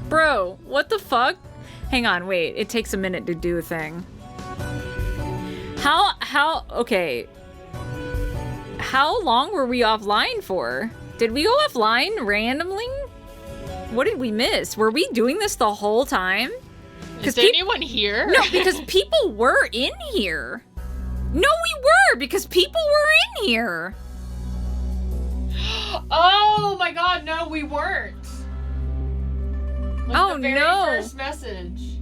Bro, what the fuck? Hang on, wait. It takes a minute to do a thing. Okay. How long were we offline for? Did we go offline randomly? What did we miss? Were we doing this the whole time? Is anyone here? No, because people were in here. No, we were, because people were in here. Oh my god, no, we weren't. Like Oh, the very no. first message.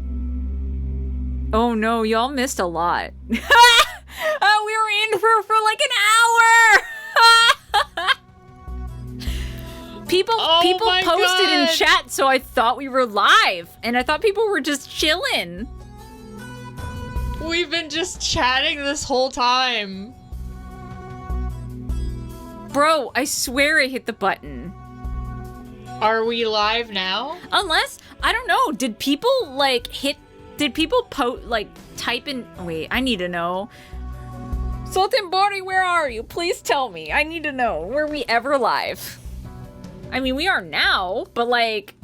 Oh no, y'all missed a lot. Oh, we were in for like an hour. People posted in chat, so I thought we were live, and I thought people were just chilling. We've been just chatting this whole time. Bro, I swear I hit the button. Are we live now? Unless, I don't know, did people type in, wait, I need to know. Sultan Bari, where are you? Please tell me. I need to know. Were we ever live? I mean, we are now, but like...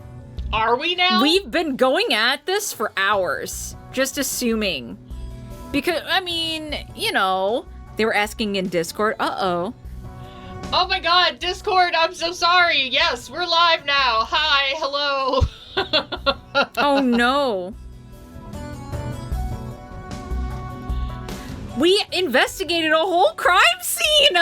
Are we now? We've been going at this for hours. Just assuming. Because, I mean, you know, they were asking in Discord. Uh-oh. Oh my god, Discord, I'm so sorry. Yes, we're live now. Hi, hello. Oh no. We investigated a whole crime scene!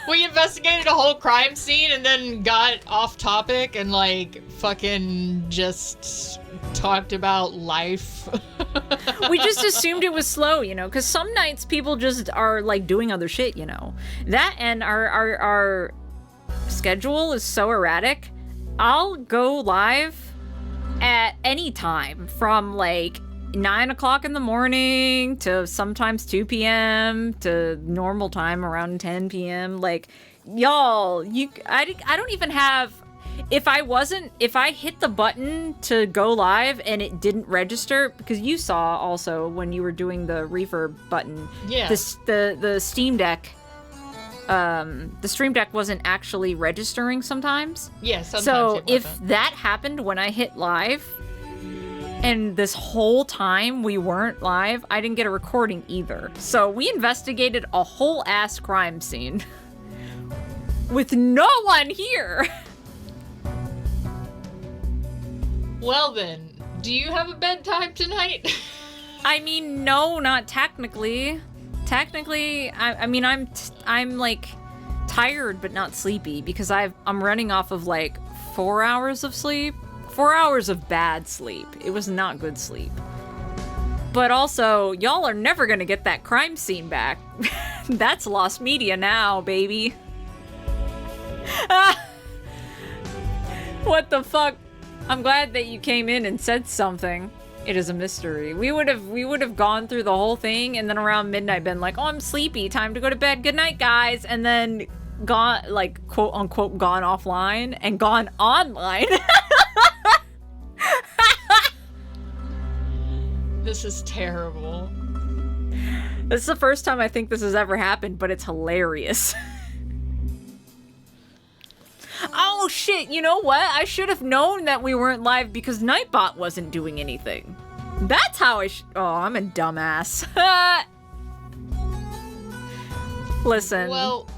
We investigated a whole crime scene and then got off topic and like fucking just talked about life. We just assumed it was slow, you know, because some nights people just are like doing other shit, you know. That and our schedule is so erratic. I'll go live at any time from like 9 o'clock in the morning to sometimes 2 p.m. to normal time around 10 p.m. Like, y'all, I don't even have... If I hit the button to go live and it didn't register, because you saw also when you were doing the reverb button, yeah, the Steam Deck, the Stream Deck wasn't actually registering sometimes. Yeah, sometimes. So if that happened when I hit live, and this whole time we weren't live, I didn't get a recording either. So we investigated a whole ass crime scene with no one here. Well then, do you have a bedtime tonight? I mean, no, not technically. Technically, I mean, I'm like tired but not sleepy because I'm running off of like 4 hours of sleep. 4 hours of bad sleep. It was not good sleep. But also, y'all are never gonna get that crime scene back. That's lost media now, baby. What the fuck? I'm glad that you came in and said something. It is a mystery. We would have gone through the whole thing and then around midnight been like, oh, I'm sleepy, time to go to bed, good night, guys, and then gone, like, quote unquote, gone offline and gone online. This is terrible. This is the first time I think this has ever happened, but it's hilarious. Oh shit, you know what? I should have known that we weren't live because Nightbot wasn't doing anything. That's how oh, I'm a dumbass. Listen. Well,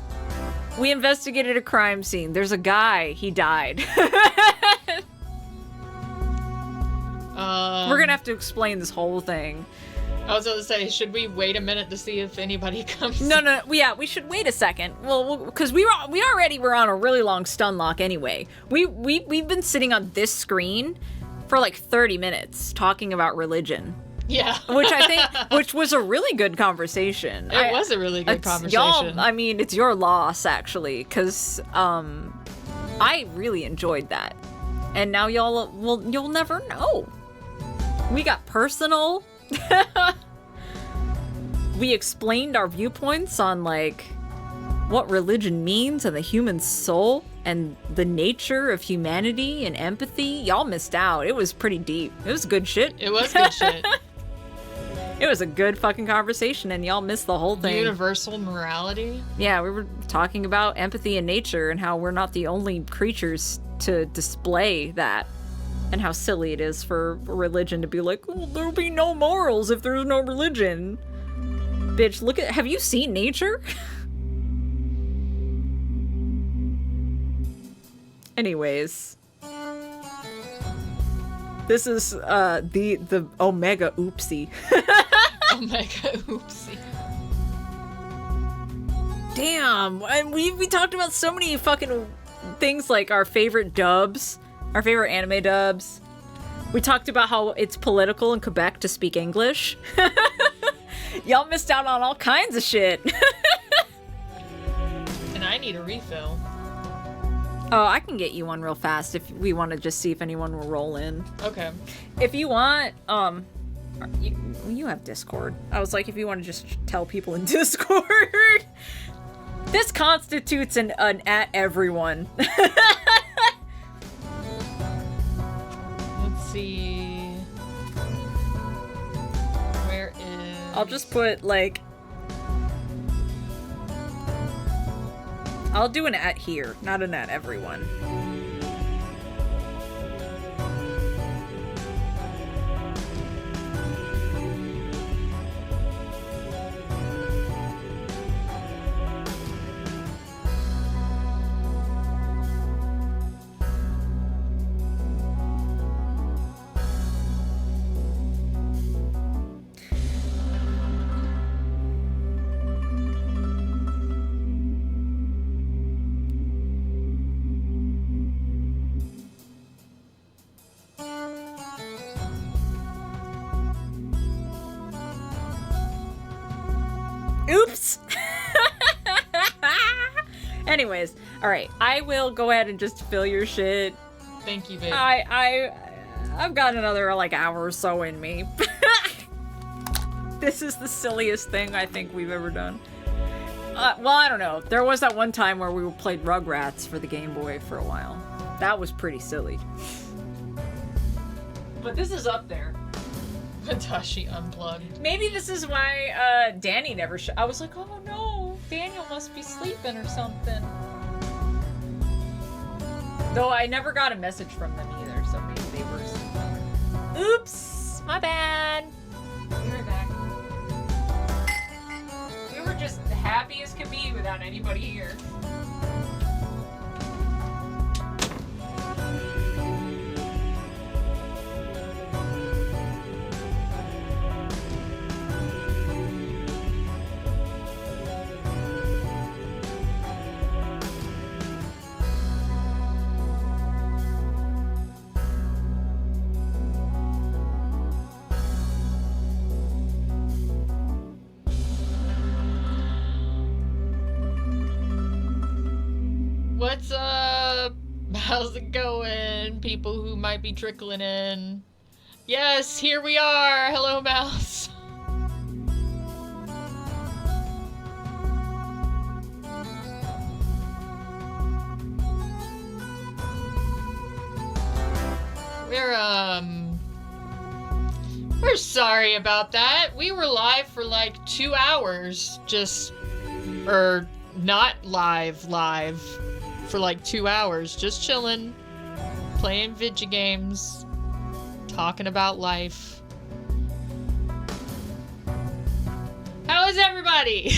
we investigated a crime scene. There's a guy. He died. We're gonna have to explain this whole thing. I was gonna say, should we wait a minute to see if anybody comes? No, yeah, we should wait a second. Well, because we already were on a really long stun lock anyway. We've been sitting on this screen for like 30 minutes talking about religion. Yeah. which was a really good conversation. It was a really good conversation. Y'all, I mean, it's your loss actually, because I really enjoyed that, and now you'll never know. We got personal. We explained our viewpoints on like what religion means and the human soul and the nature of humanity and empathy. Y'all missed out. It was pretty deep. It was good shit. It was good shit. It was a good fucking conversation and y'all missed the whole thing. Universal morality? Yeah, we were talking about empathy and nature and how we're not the only creatures to display that. And how silly it is for religion to be like, oh, there'll be no morals if there's no religion. Bitch, look at, have you seen nature? Anyways. This is, the Omega Oopsie. Omega Oopsie. Damn, and we talked about so many fucking things, like our favorite dubs. Our favorite anime dubs. We talked about how it's political in Quebec to speak English. Y'all missed out on all kinds of shit. And I need a refill. Oh, I can get you one real fast if we want to just see if anyone will roll in. Okay. If you want, you have Discord. I was like, if you want to just tell people in Discord. This constitutes an at everyone. See, where is... I'll just put, like... I'll do an at here, not an at everyone. Oops! Anyways, alright, I will go ahead and just fill your shit. Thank you, babe. I've got another, like, hour or so in me. This is the silliest thing I think we've ever done. Well, I don't know. There was that one time where we played Rugrats for the Game Boy for a while. That was pretty silly. But this is up there. Hitachi Unplugged. Maybe this is why Danny never I was like, oh no, Daniel must be sleeping or something. Though I never got a message from them either, so maybe they were sleeping. Oops! My bad! Be right back. We were just happy as can be without anybody here. What's up? How's it going? People who might be trickling in. Yes, here we are. Hello, Mouse. We're sorry about that. We were live for like 2 hours, or not live for like 2 hours, just chilling, playing video games, talking about life. How is everybody?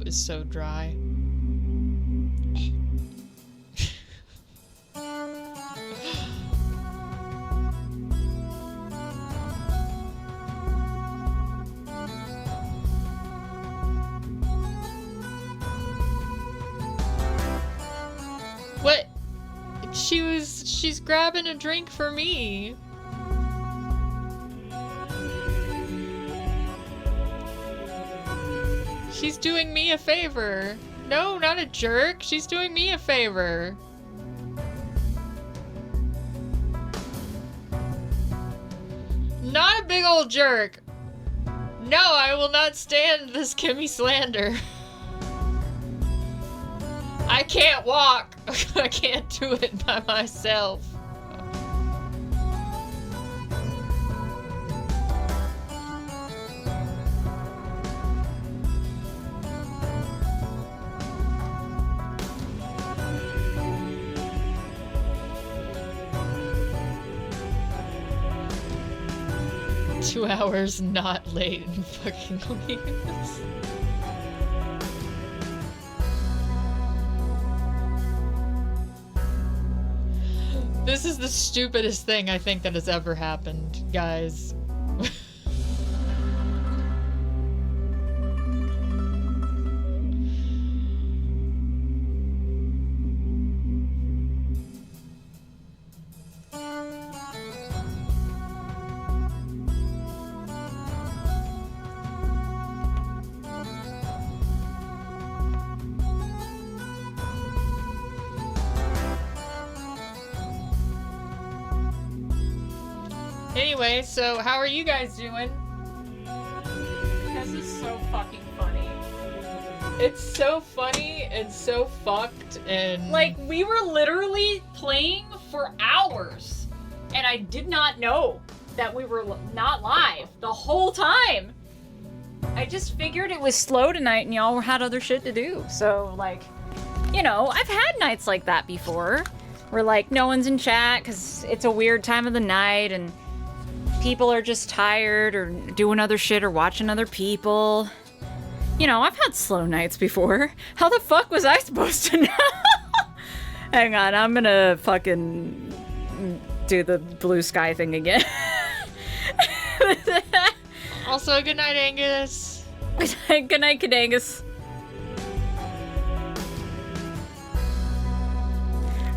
Is so dry. she's grabbing a drink for me. She's doing me a favor. No, not a jerk. She's doing me a favor. Not a big old jerk. No, I will not stand this Kemi slander. I can't walk. I can't do it by myself. Two hours not late and fucking leaves. This is the stupidest thing I think that has ever happened, guys. 'Anyway, so how are you guys doing? This is so fucking funny. It's so funny and so fucked and... Like, we were literally playing for hours, and I did not know that we were not live the whole time. I just figured it was slow tonight and y'all had other shit to do. So, like, you know, I've had nights like that before, where, like, no one's in chat because it's a weird time of the night and people are just tired or doing other shit or watching other people. You know, I've had slow nights before. How the fuck was I supposed to know? Hang on, I'm gonna fucking do the blue sky thing again. Also, good night, Angus. Good night, Cadangus.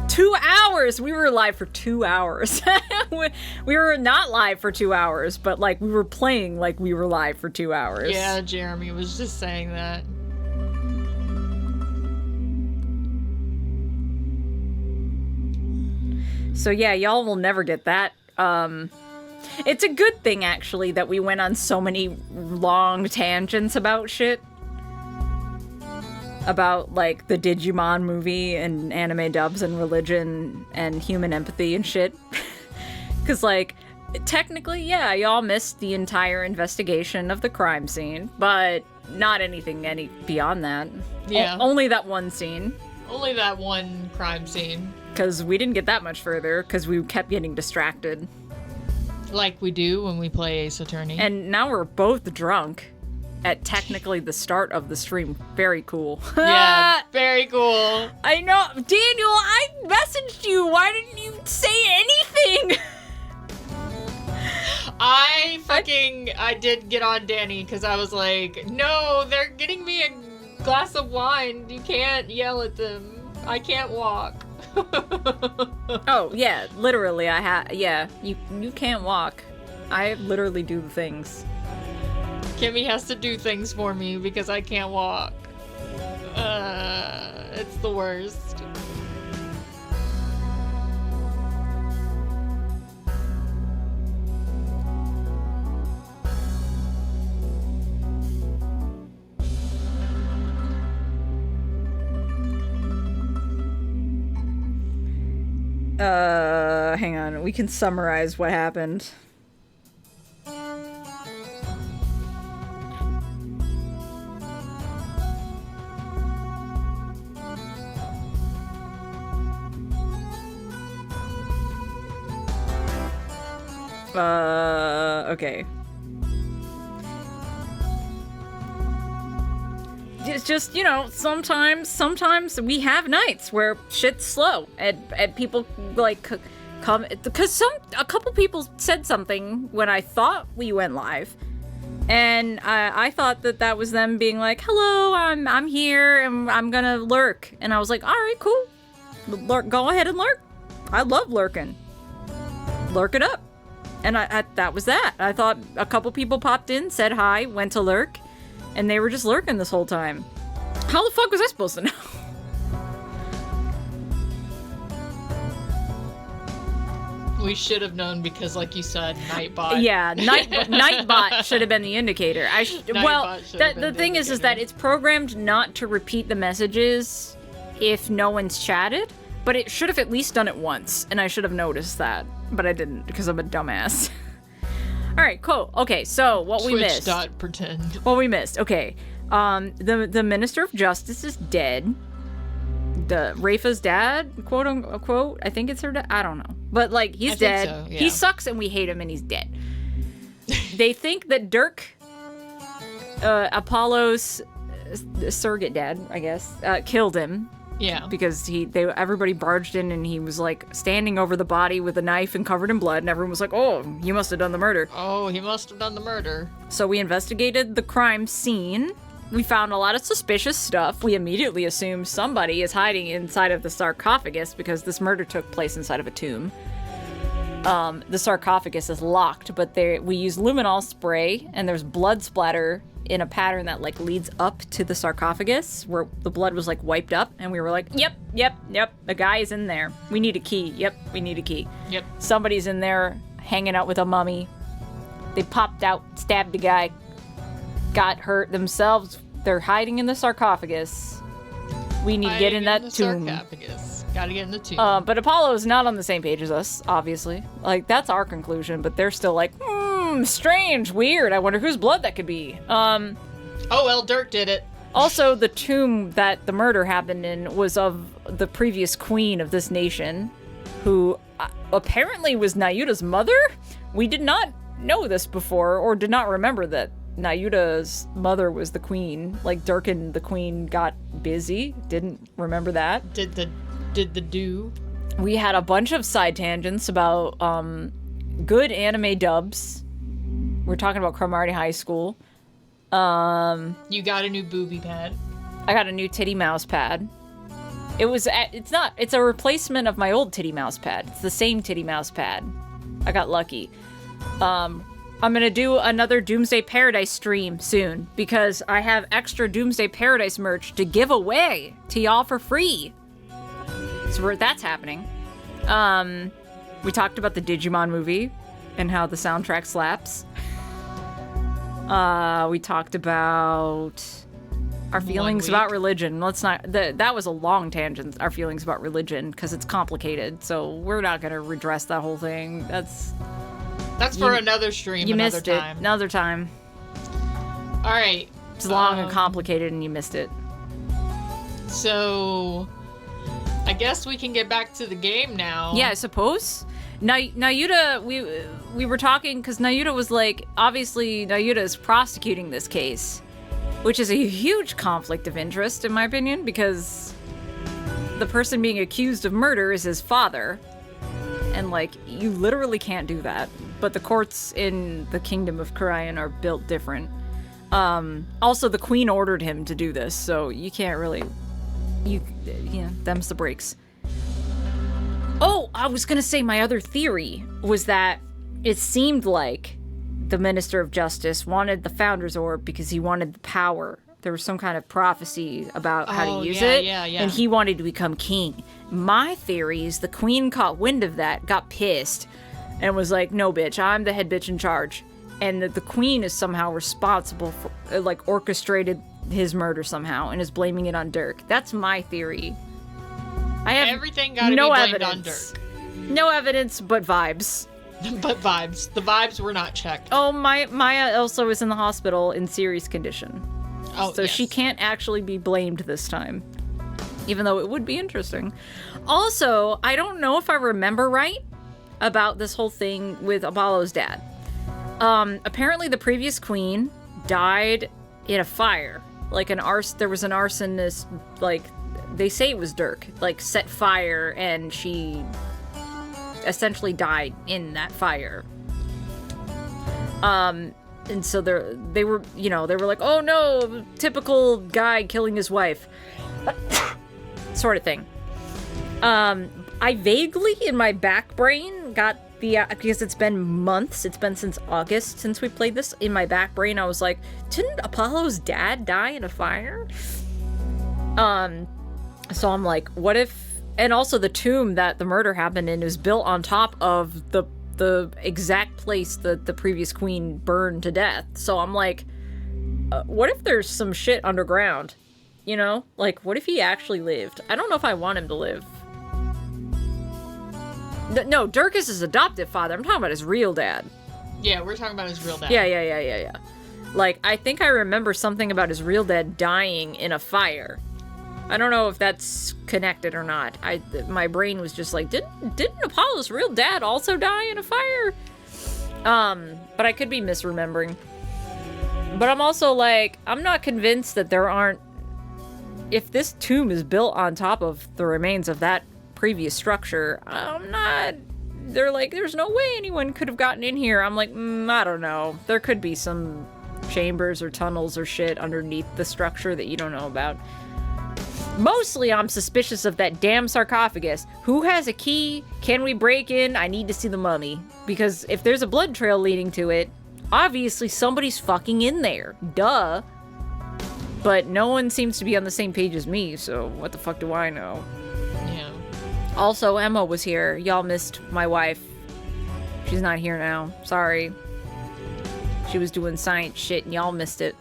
2 hours! We were live for 2 hours. We were not live for 2 hours, but, like, we were playing like we were live for 2 hours. Yeah, Jeremy was just saying that. So yeah, y'all will never get that. It's a good thing, actually, that we went on so many long tangents about shit. About, like, the Digimon movie and anime dubs and religion and human empathy and shit. Because, like, technically, yeah, y'all missed the entire investigation of the crime scene, but not anything any beyond that. Yeah. Only that one scene. Only that one crime scene. Because we didn't get that much further, because we kept getting distracted. Like we do when we play Ace Attorney. And now we're both drunk at technically the start of the stream. Very cool. Yeah, very cool. I know. Daniel, I messaged you. Why didn't you say anything? I did get on Danny because I was like, no, they're getting me a glass of wine. You can't yell at them. I can't walk. Oh, yeah, literally, yeah, you can't walk. I literally do the things. Kemi has to do things for me because I can't walk. It's the worst. Hang on. We can summarize what happened. Okay. It's just, you know, sometimes we have nights where shit's slow and people like come, because a couple people said something when I thought we went live, and I thought that was them being like, hello, I'm here and I'm gonna lurk, and I was like, all right, cool, go ahead and lurk. I love lurking. Lurk it up. And I that was that. I thought a couple people popped in, said hi, went to lurk, and they were just lurking this whole time. How the fuck was I supposed to know? We should have known because, like you said, Nightbot. Yeah, Nightbot should have been the indicator. The thing is that it's programmed not to repeat the messages if no one's chatted, but it should have at least done it once, and I should have noticed that, but I didn't because I'm a dumbass. All right, cool. Okay, so what we missed. Pretend. What we missed. Okay, the Minister of Justice is dead. The Rafa's dad, quote unquote, I think it's her dad. I don't know. But, like, he's dead. So, yeah. He sucks and we hate him and he's dead. They think that Dirk, Apollo's surrogate dad, I guess, killed him. Yeah. Because everybody barged in and he was, like, standing over the body with a knife and covered in blood, and everyone was like, oh, he must have done the murder. Oh, he must have done the murder. So we investigated the crime scene. We found a lot of suspicious stuff. We immediately assumed somebody is hiding inside of the sarcophagus because this murder took place inside of a tomb. The sarcophagus is locked, but we use luminol spray, and there's blood splatter in a pattern that, like, leads up to the sarcophagus, where the blood was, like, wiped up, and we were like, yep, the guy is in there. We need a key. Yep, we need a key. Yep. Somebody's in there hanging out with a mummy. They popped out, stabbed the guy, got hurt themselves. They're hiding in the sarcophagus. We need to get in that tomb. Sarcophagus. Gotta get in the tomb. But Apollo is not on the same page as us, obviously. Like, that's our conclusion, but they're still like, strange, weird. I wonder whose blood that could be. Oh, well, Dirk did it. Also, the tomb that the murder happened in was of the previous queen of this nation, who apparently was Nayuta's mother? We did not know this before, or did not remember that Nayuta's mother was the queen. Like, Dirk and the queen got busy. Didn't remember that. Did the do. We had a bunch of side tangents about good anime dubs. We're talking about Cromartie High School. You got a new booby pad. I got a new titty mouse pad. It's a replacement of my old titty mouse pad. It's the same titty mouse pad. I got lucky. I'm gonna do another Doomsday Paradise stream soon because I have extra Doomsday Paradise merch to give away to y'all for free. So that's happening. We talked about the Digimon movie and how the soundtrack slaps. We talked about our feelings about religion. Let's not. That was a long tangent. Our feelings about religion because it's complicated. So we're not gonna redress that whole thing. That's for another stream. You missed it. Another time. All right. It's long and complicated, and you missed it. So, I guess we can get back to the game now. Yeah, I suppose. Nayuta, we were talking because Nayuta was like, obviously Nayuta is prosecuting this case, which is a huge conflict of interest in my opinion because the person being accused of murder is his father, and like you literally can't do that. But the courts in the Kingdom of Karayan are built different. Also, the Queen ordered him to do this, so you can't really... them's the breaks. Oh, I was gonna say my other theory was that it seemed like the Minister of Justice wanted the Founder's Orb because he wanted the power. There was some kind of prophecy about how to use it, and he wanted to become king. My theory is the Queen caught wind of that, got pissed, and was like, no, bitch, I'm the head bitch in charge. And that the Queen is somehow responsible for, like, orchestrated his murder somehow and is blaming it on Dirk. That's my theory. I have everything gotta no be blamed evidence. on Dirk. No evidence, but vibes. But vibes. The vibes were not checked. Oh, Maya also is in the hospital in serious condition. Oh, so yes. she can't actually be blamed this time. Even though it would be interesting. Also, I don't know if I remember right about this whole thing with Apollo's dad. Apparently the previous queen died in a fire. Like there was an arsonist, like, they say it was Dirk, like, set fire and she essentially died in that fire. And so they were like, oh no, typical guy killing his wife. Sort of thing. I vaguely, in my back brain, got the, because it's been months, it's been since August since we played this, in my back brain I was like, didn't Apollo's dad die in a fire? So I'm like, what if, and also the tomb that the murder happened in is built on top of the exact place that the previous queen burned to death. So I'm like, what if there's some shit underground? You know? Like, what if he actually lived? I don't know if I want him to live. No, Dirk is his adoptive father. I'm talking about his real dad. Yeah, we're talking about his real dad. Yeah. Like, I think I remember something about his real dad dying in a fire. I don't know if that's connected or not. My brain was just like, didn't Apollo's real dad also die in a fire? But I could be misremembering. But I'm also like, I'm not convinced that there aren't, if this tomb is built on top of the remains of that previous structure, they're like, there's no way anyone could have gotten in here. I'm like, I don't know. There could be some chambers or tunnels or shit underneath the structure that you don't know about. Mostly I'm suspicious of that damn sarcophagus. Who has a key? Can we break in? I need to see the mummy. Because if there's a blood trail leading to it, obviously somebody's fucking in there. Duh. But no one seems to be on the same page as me, so what the fuck do I know? Yeah. Also, Emma was here. Y'all missed my wife. She's not here now. Sorry. She was doing science shit and y'all missed it.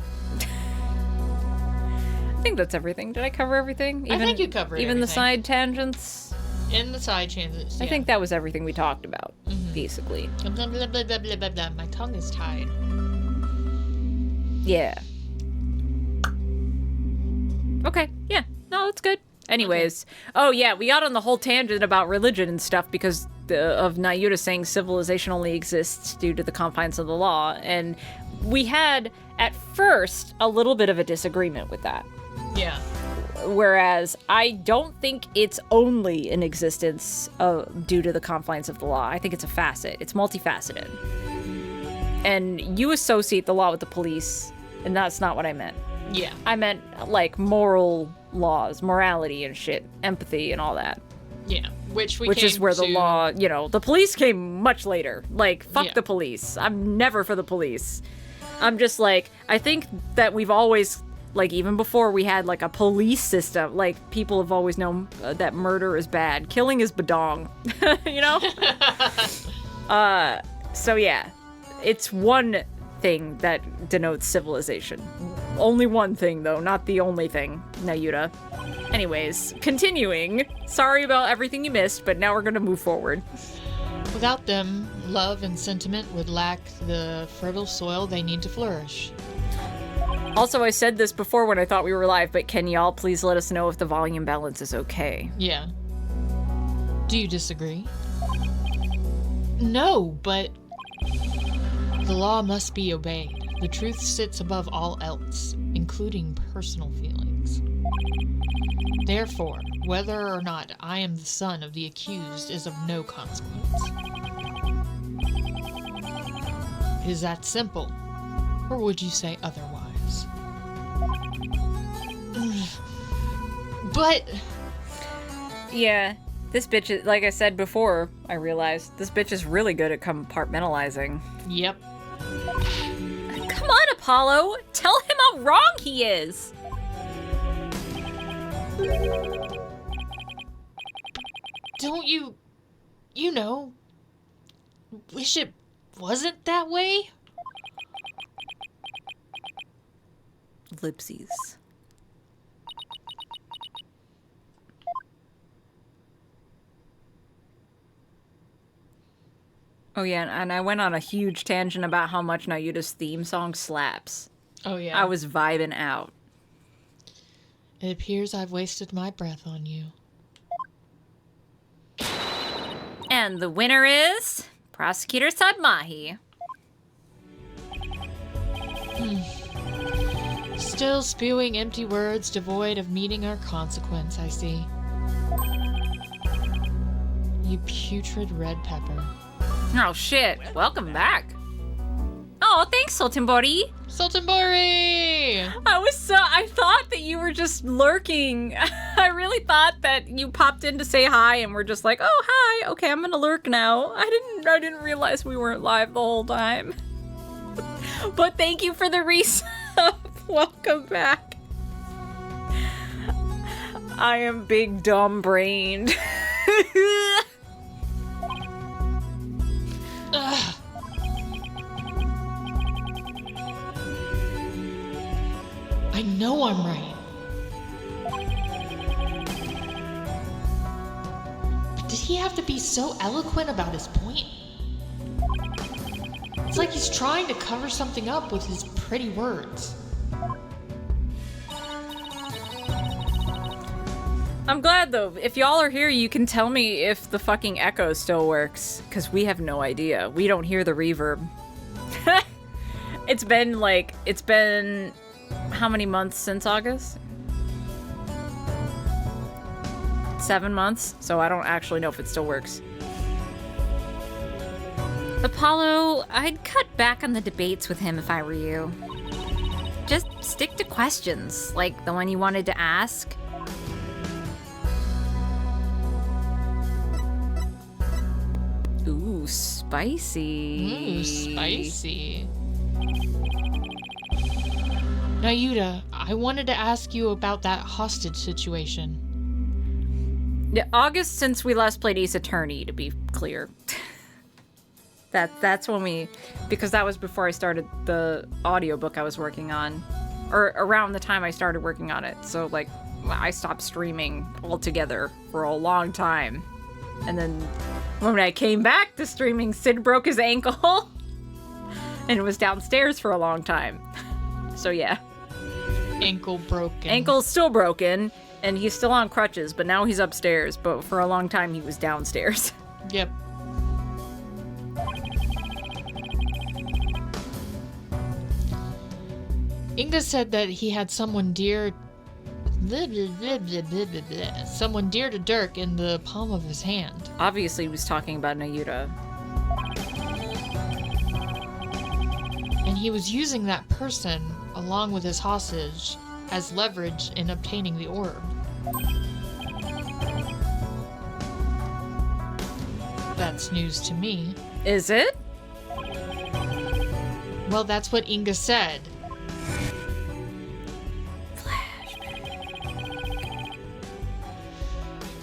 I think that's everything. Did I cover everything? I think you covered even everything. The side tangents? In the side tangents, yeah. I think that was everything we talked about, basically. Blah, blah, blah, blah, blah, blah, blah. My tongue is tied. Yeah. Okay, yeah. No, that's good. Anyways. Okay. Oh, yeah, we got on the whole tangent about religion and stuff because of Nayuta saying civilization only exists due to the confines of the law. And we had, at first, a little bit of a disagreement with that. Yeah. Whereas I don't think it's only in existence due to the confines of the law. I think it's a facet. It's multifaceted. And you associate the law with the police, and that's not what I meant. Yeah. I meant, like, moral laws, morality and shit, empathy and all that. Yeah. Which is where the law, you know, the police came much later. Like, fuck the police. I'm never for the police. I'm just like, I think that we've always, like, even before we had, like, a police system, like, people have always known that murder is bad. Killing is badong, you know? So yeah, it's one thing that denotes civilization. Only one thing, though, not the only thing, Nayuta. Anyways, continuing. Sorry about everything you missed, but now we're gonna move forward. Without them, love and sentiment would lack the fertile soil they need to flourish. Also, I said this before when I thought we were live, but can y'all please let us know if the volume balance is okay? Yeah. Do you disagree? No, but the law must be obeyed. The truth sits above all else, including personal feelings. Therefore, whether or not I am the son of the accused is of no consequence. Is that simple? Or would you say otherwise? But... Yeah, this bitch is, like I said before, I realized, this bitch is really good at compartmentalizing. Yep. Come on, Apollo! Tell him how wrong he is! Don't you know, wish it wasn't that way? Lipsies. Oh yeah, and I went on a huge tangent about how much Nayuta's theme song slaps. Oh yeah. I was vibing out. It appears I've wasted my breath on you. And the winner is Prosecutor Sadmahi. Still spewing empty words devoid of meaning or consequence, I see. You putrid red pepper. Oh shit, welcome back. Oh, thanks, Sultanbori. Sultanbori! I thought that you were just lurking. I I really thought that you popped in to say hi and we're just like, oh, hi. Okay, I'm gonna lurk now. I didn't realize we weren't live the whole time. But thank you for the resub. Welcome back. I am big dumb brained. I know I'm right. But did he have to be so eloquent about his point? It's like he's trying to cover something up with his pretty words. I'm glad though. If y'all are here, you can tell me if the fucking echo still works, because we have no idea. We don't hear the reverb. It's been how many months since August? 7 months, so I don't actually know if it still works. Apollo, I'd cut back on the debates with him if I were you. Just stick to questions, like the one you wanted to ask. Ooh, spicy. Ooh, spicy. Nayuta, I wanted to ask you about that hostage situation. Yeah, August since we last played Ace Attorney, to be clear. That's when because that was before I started the audiobook I was working on. Or around the time I started working on it. So, like, I stopped streaming altogether for a long time. And then when I came back to streaming, Sid broke his ankle. And was downstairs for a long time. So, yeah. Ankle broken. Ankle's still broken, and he's still on crutches, but now he's upstairs. But for a long time, he was downstairs. Yep. Inga said that he had someone dear... someone dear to Dirk in the palm of his hand. Obviously, he was talking about Nayuta. And he was using that person, along with his hostage, as leverage in obtaining the orb. That's news to me. Is it? Well, that's what Inga said.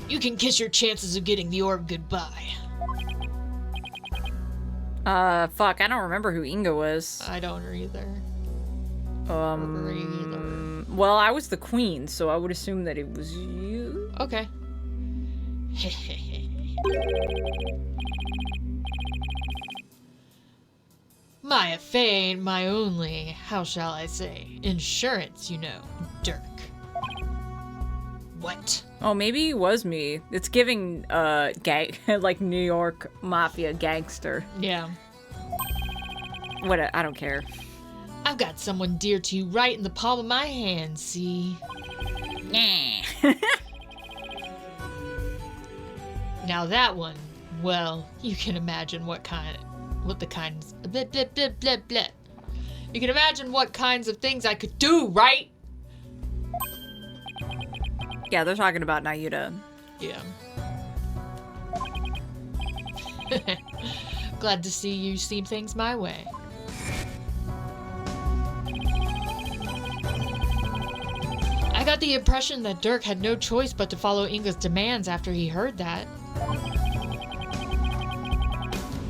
You can kiss your chances of getting the orb goodbye. Fuck, I don't remember who Inga was. I don't either. Well, I was the queen, so I would assume that it was you. Okay. My affair ain't my only, how shall I say, insurance, you know, Dirk. What? Oh, maybe it was me. It's giving, gang, like New York mafia gangster. Yeah. What? I don't care. I've got someone dear to you right in the palm of my hand, see? Nah. Now that one, well, you can imagine You can imagine what kinds of things I could do, right? Yeah, they're talking about Nayuta. Yeah. Glad to see you see things my way. I got the impression that Dirk had no choice but to follow Inga's demands after he heard that.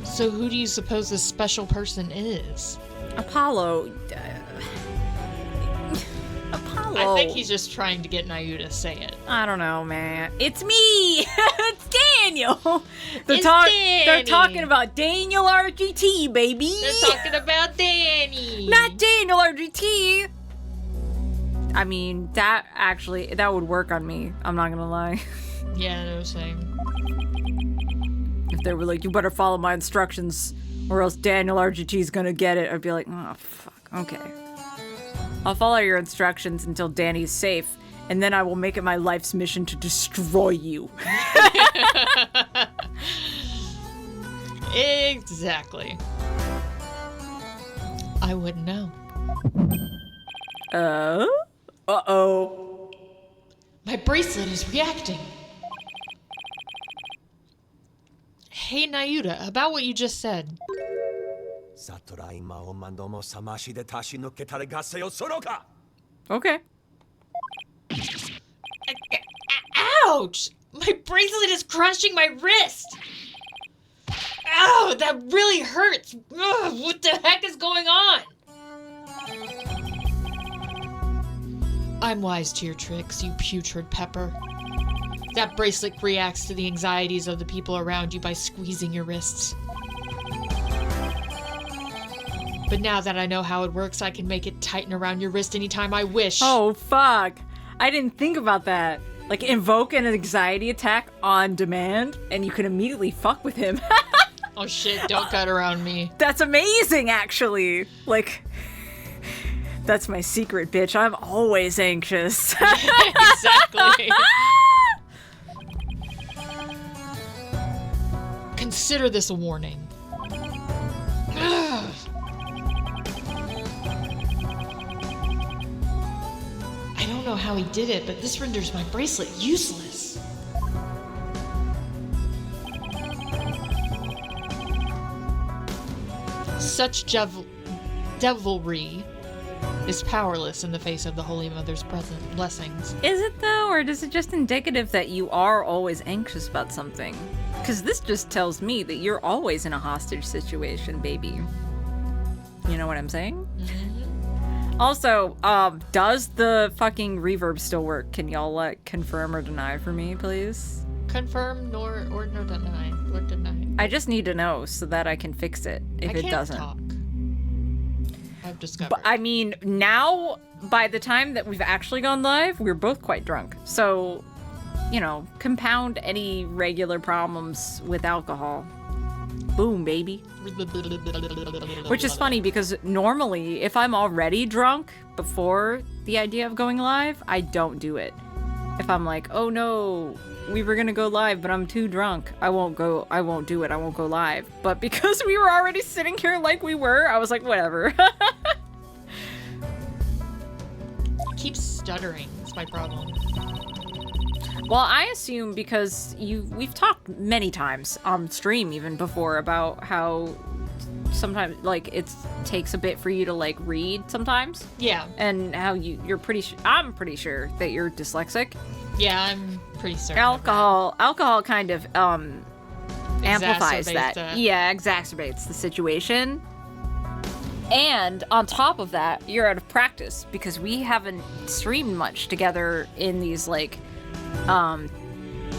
So who do you suppose this special person is? Apollo. Apollo. I think he's just trying to get Nayuta to say it. I don't know, man. It's me! It's Daniel! They're Danny. talking about Daniel RGT, baby! They're talking about Danny! Not Daniel RGT! I mean, that would work on me. I'm not gonna lie. Yeah, no, same. If they were like, you better follow my instructions or else Daniel RGT's gonna get it, I'd be like, oh, fuck, okay. I'll follow your instructions until Danny's safe, and then I will make it my life's mission to destroy you. Exactly. I wouldn't know. Uh-oh. My bracelet is reacting. Hey, Nayuta, about what you just said. Okay. Ouch! My bracelet is crushing my wrist! Ow, that really hurts! Ugh, what the heck is going on? I'm wise to your tricks, you putrid pepper. That bracelet reacts to the anxieties of the people around you by squeezing your wrists. But now that I know how it works, I can make it tighten around your wrist anytime I wish. Oh, fuck. I didn't think about that. Like, invoke an anxiety attack on demand, and you can immediately fuck with him. Oh shit, don't cut around me. That's amazing, actually. Like, that's my secret, bitch. I'm always anxious. Exactly. Consider this a warning. Ugh. I don't know how he did it, but this renders my bracelet useless. Such devilry is powerless in the face of the Holy Mother's present blessings. Is it, though, or is it just indicative that you are always anxious about something? Because this just tells me that you're always in a hostage situation, baby. You know what I'm saying? Mm-hmm. Also, does the fucking reverb still work? Can y'all, confirm or deny for me, please? Confirm nor deny. Or deny. I just need to know so that I can fix it if it doesn't. Talk. I've discovered. But, I mean, now, by the time that we've actually gone live, we're both quite drunk. So, you know, compound any regular problems with alcohol. Boom, baby. Which is funny because normally, if I'm already drunk before the idea of going live, I don't do it. If I'm like, oh no, we were gonna go live, but I'm too drunk, I won't do it, I won't go live. But because we were already sitting here like we were, I was like, whatever. Keep stuttering, that's my problem. Well, I assume because we've talked many times on stream even before about how sometimes, like, it takes a bit for you to, like, read sometimes. Yeah. And how I'm pretty sure that you're dyslexic. Yeah, I'm pretty certain. Alcohol kind of, amplifies that. That. Yeah, exacerbates the situation. And on top of that, you're out of practice because we haven't streamed much together in these, like,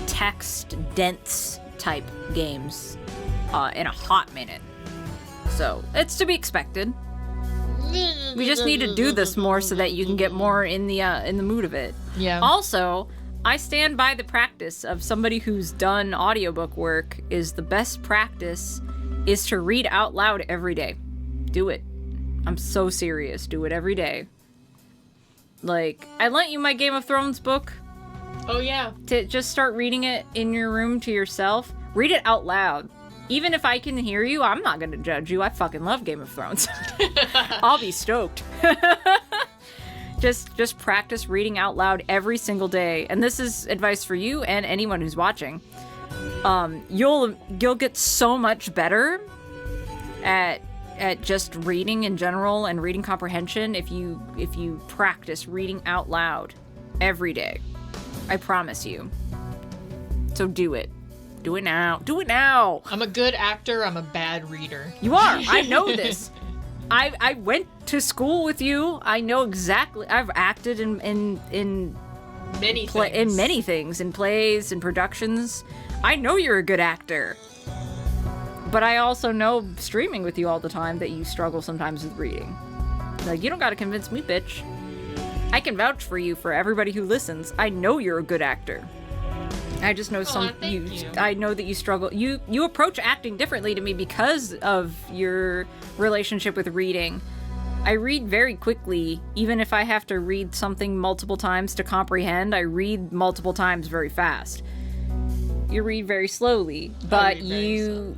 text dense type games in a hot minute. So it's to be expected. We just need to do this more so that you can get more in the mood of it. Yeah. Also, I stand by the practice of somebody who's done audiobook work is the best practice is to read out loud every day. Do it. I'm so serious. Do it every day. Like, I lent you my Game of Thrones book. Oh, yeah. To just start reading it in your room to yourself. Read it out loud. Even if I can hear you, I'm not gonna judge you. I fucking love Game of Thrones. I'll be stoked. Just practice reading out loud every single day. And this is advice for you and anyone who's watching. You'll get so much better at just reading in general and reading comprehension if you practice reading out loud every day. I promise you. So do it. Do it now. Do it now. I'm a good actor. I'm a bad reader. You are. I know this. I went to school with you. I know exactly. I've acted in many things. In many things, in plays and productions. I know you're a good actor. But I also know streaming with you all the time that you struggle sometimes with reading. Like, you don't gotta convince me, bitch. I can vouch for you for everybody who listens. I know you're a good actor. I just know you. I know that you struggle. You approach acting differently to me because of your relationship with reading. I read very quickly, even if I have to read something multiple times to comprehend. I read multiple times very fast. You read very slowly, but your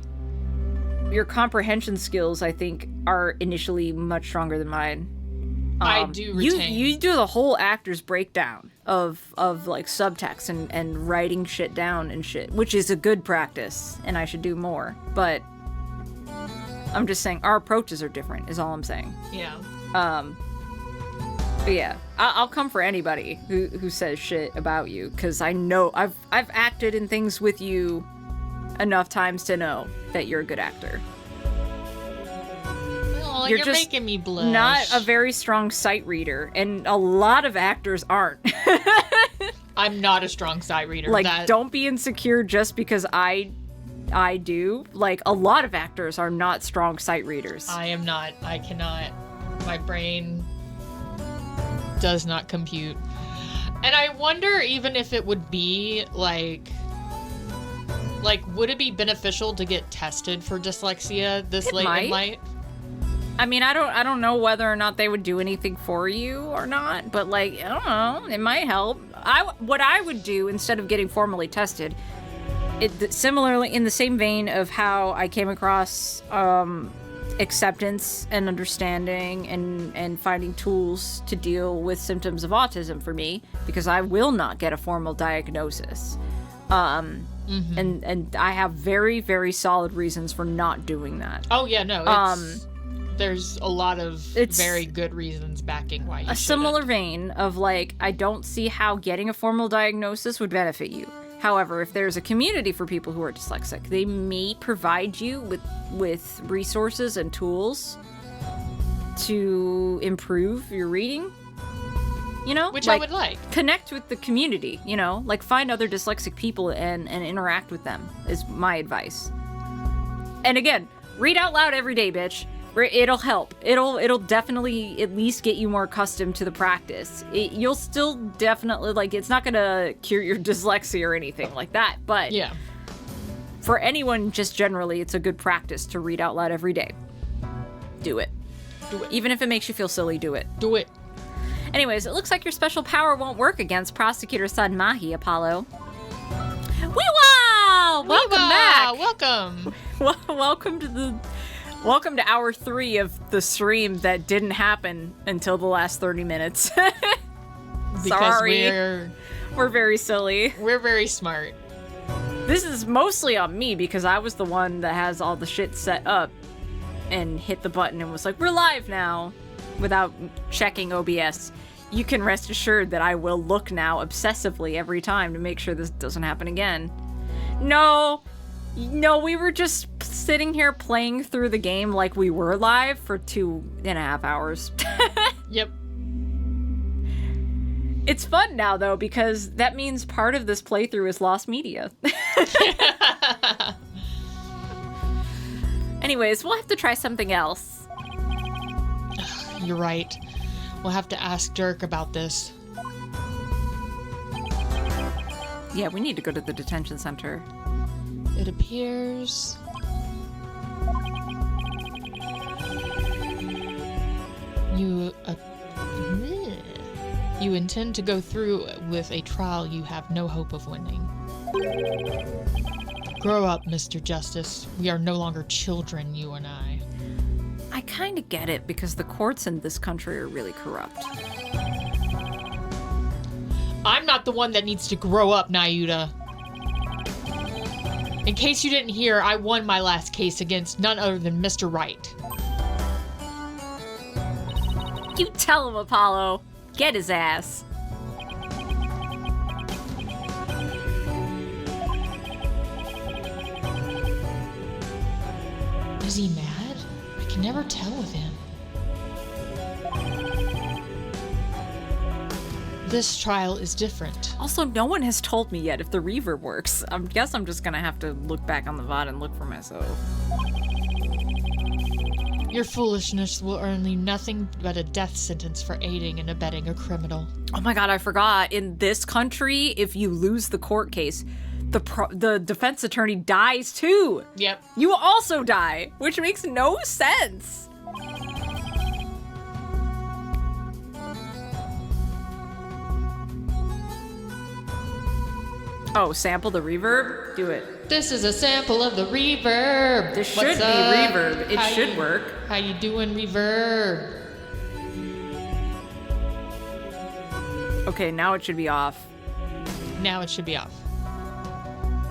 comprehension skills, I think, are initially much stronger than mine. I do retain. You do the whole actor's breakdown of like subtext and writing shit down and shit, which is a good practice, and I should do more. But I'm just saying our approaches are different, is all I'm saying. Yeah. But yeah, I'll come for anybody who says shit about you, because I know I've acted in things with you enough times to know that you're a good actor. Oh, you're just making me blush. Not a very strong sight reader, and a lot of actors aren't. I'm not a strong sight reader. Like, don't be insecure just because I do. Like, a lot of actors are not strong sight readers. I am not. I cannot. My brain does not compute. And I wonder even if it would be like, would it be beneficial to get tested for dyslexia this late in life? I mean, I don't know whether or not they would do anything for you or not, but like, I don't know, it might help. What I would do instead of getting formally tested, similarly in the same vein of how I came across acceptance and understanding and finding tools to deal with symptoms of autism for me, because I will not get a formal diagnosis. And I have very, very solid reasons for not doing that. Oh yeah, no, there's a lot of very good reasons backing why you shouldn't. Similar vein of like, I don't see how getting a formal diagnosis would benefit you. However, if there's a community for people who are dyslexic, they may provide you with resources and tools to improve your reading. You know? Which I would like. Connect with the community, you know? Like, find other dyslexic people and interact with them is my advice. And again, read out loud every day, bitch. It'll help. It'll definitely at least get you more accustomed to the practice. You'll still definitely, like, it's not gonna cure your dyslexia or anything like that, but yeah, for anyone just generally, it's a good practice to read out loud every day. Do it. Do it. Even if it makes you feel silly, do it. Do it. Anyways, it looks like your special power won't work against Prosecutor Son Mahi, Apollo. Wee-wow! Welcome back! Welcome! Welcome to hour 3 of the stream that didn't happen until the last 30 minutes. Sorry. We're very silly. We're very smart. This is mostly on me because I was the one that has all the shit set up and hit the button and was like, we're live now, without checking OBS. You can rest assured that I will look now obsessively every time to make sure this doesn't happen again. No, we were just sitting here playing through the game like we were live for 2.5 hours. Yep. It's fun now, though, because that means part of this playthrough is lost media. Anyways, we'll have to try something else. You're right. We'll have to ask Dirk about this. Yeah, we need to go to the detention center. It appears... You intend to go through with a trial you have no hope of winning. Grow up, Mr. Justice. We are no longer children, you and I. I kind of get it, because the courts in this country are really corrupt. I'm not the one that needs to grow up, Nayuta. In case you didn't hear, I won my last case against none other than Mr. Wright. You tell him, Apollo. Get his ass. Is he mad? I can never tell with him. This trial is different. Also, no one has told me yet if the reverb works. I guess I'm just gonna have to look back on the VOD and look for myself. Your foolishness will earn you nothing but a death sentence for aiding and abetting a criminal. Oh my god, I forgot. In this country, if you lose the court case, the defense attorney dies too. Yep. You also die, which makes no sense. Oh, sample the reverb? Do it. This is a sample of the reverb. This should be reverb. It should work. How you doing, reverb? Okay, now it should be off. Now it should be off.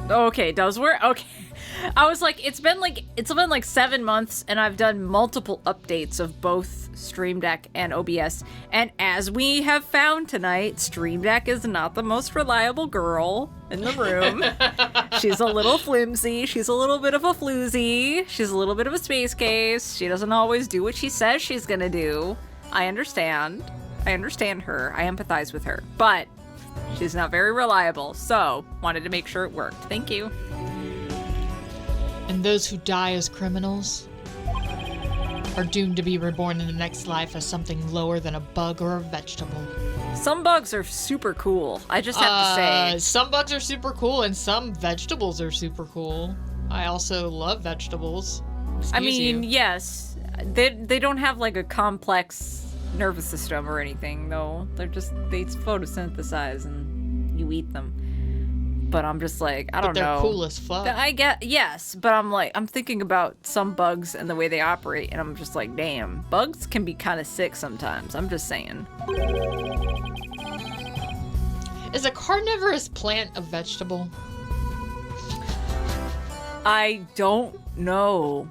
Okay, it does work? Okay. I was like, it's been like 7 months, and I've done multiple updates of both Stream Deck and OBS. And as we have found tonight, Stream Deck is not the most reliable girl in the room. She's a little flimsy. She's a little bit of a floozy. She's a little bit of a space case. She doesn't always do what she says she's gonna do. I understand. I understand her. I empathize with her. But she's not very reliable. So, wanted to make sure it worked. Thank you. And those who die as criminals are doomed to be reborn in the next life as something lower than a bug or a vegetable. Some bugs are super cool. I just have to say. Some bugs are super cool and some vegetables are super cool. I also love vegetables. Yes. They don't have like a complex nervous system or anything, though. They photosynthesize and you eat them. But I'm just like, I don't know. But they're cool as fuck. Yes, but I'm thinking about some bugs and the way they operate, and I'm just like, damn, bugs can be kind of sick sometimes. I'm just saying. Is a carnivorous plant a vegetable? I don't know.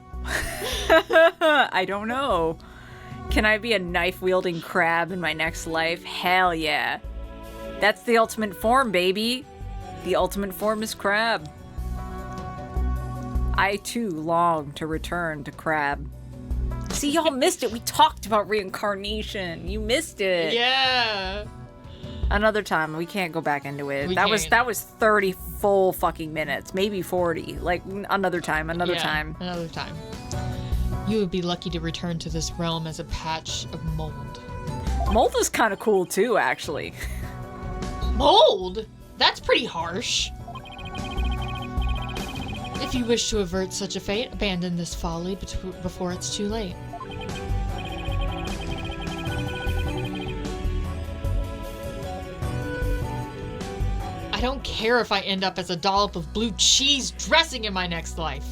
I don't know. Can I be a knife-wielding crab in my next life? Hell yeah. That's the ultimate form, baby. The ultimate form is crab. I, too, long to return to crab. See, y'all missed it. We talked about reincarnation. You missed it. Yeah. Another time. We can't go back into it. We That can't. was 30 full fucking minutes. Maybe 40. Like, another time. Another time. Another time. You would be lucky to return to this realm as a patch of mold. Mold is kind of cool, too, actually. Mold? That's pretty harsh. If you wish to avert such a fate, abandon this folly before it's too late. I don't care if I end up as a dollop of blue cheese dressing in my next life.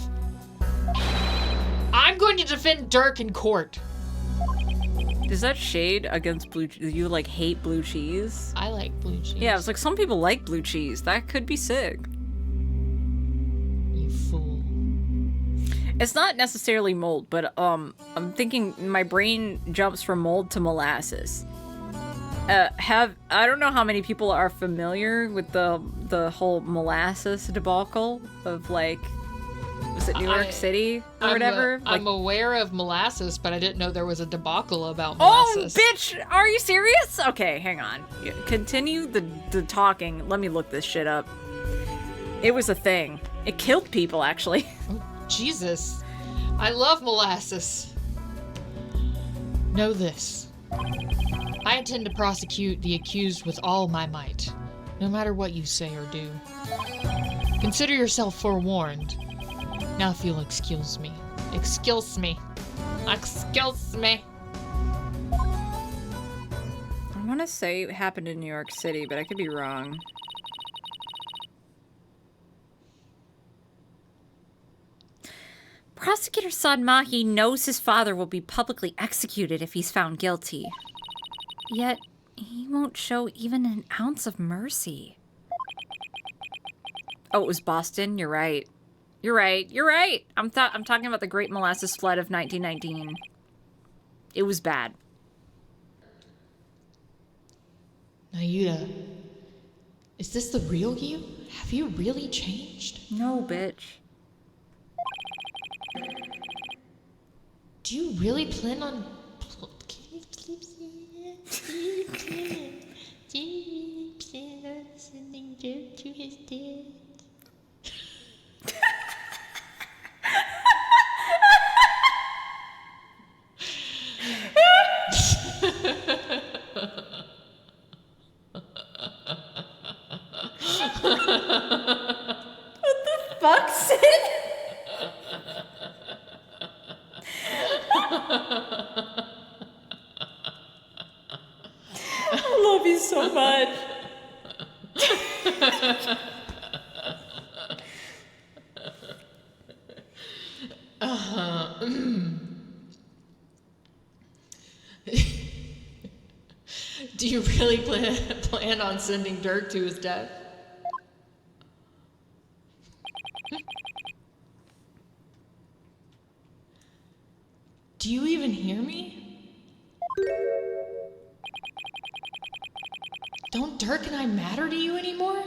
I'm going to defend Dirk in court. Is that shade against blue cheese? You, like, hate blue cheese? I like blue cheese. Yeah, it's like some people like blue cheese. That could be sick. You fool. It's not necessarily mold, but I'm thinking my brain jumps from mold to molasses. I don't know how many people are familiar with the whole molasses debacle of, like, was it New York City or whatever? I'm aware of molasses, but I didn't know there was a debacle about molasses. Oh, bitch! Are you serious? Okay, hang on. Continue the talking. Let me look this shit up. It was a thing. It killed people, actually. Oh, Jesus. I love molasses. Know this. I intend to prosecute the accused with all my might, no matter what you say or do. Consider yourself forewarned. Now if you'll excuse me. Excuse me. Excuse me. I want to say it happened in New York City, but I could be wrong. Prosecutor Saad Mahi knows his father will be publicly executed if he's found guilty. Yet, he won't show even an ounce of mercy. Oh, it was Boston? You're right. You're right. You're right. I'm talking about the Great Molasses Flood of 1919. It was bad. Nayuta, is this the real you? Have you really changed? No, bitch. Do you really plan on... Do you plan on sending Dirk to his death? What the fuck, Sid? I love you so much. Do you you really plan on sending Dirk to his death? Do you even hear me? Don't Dirk and I matter to you anymore?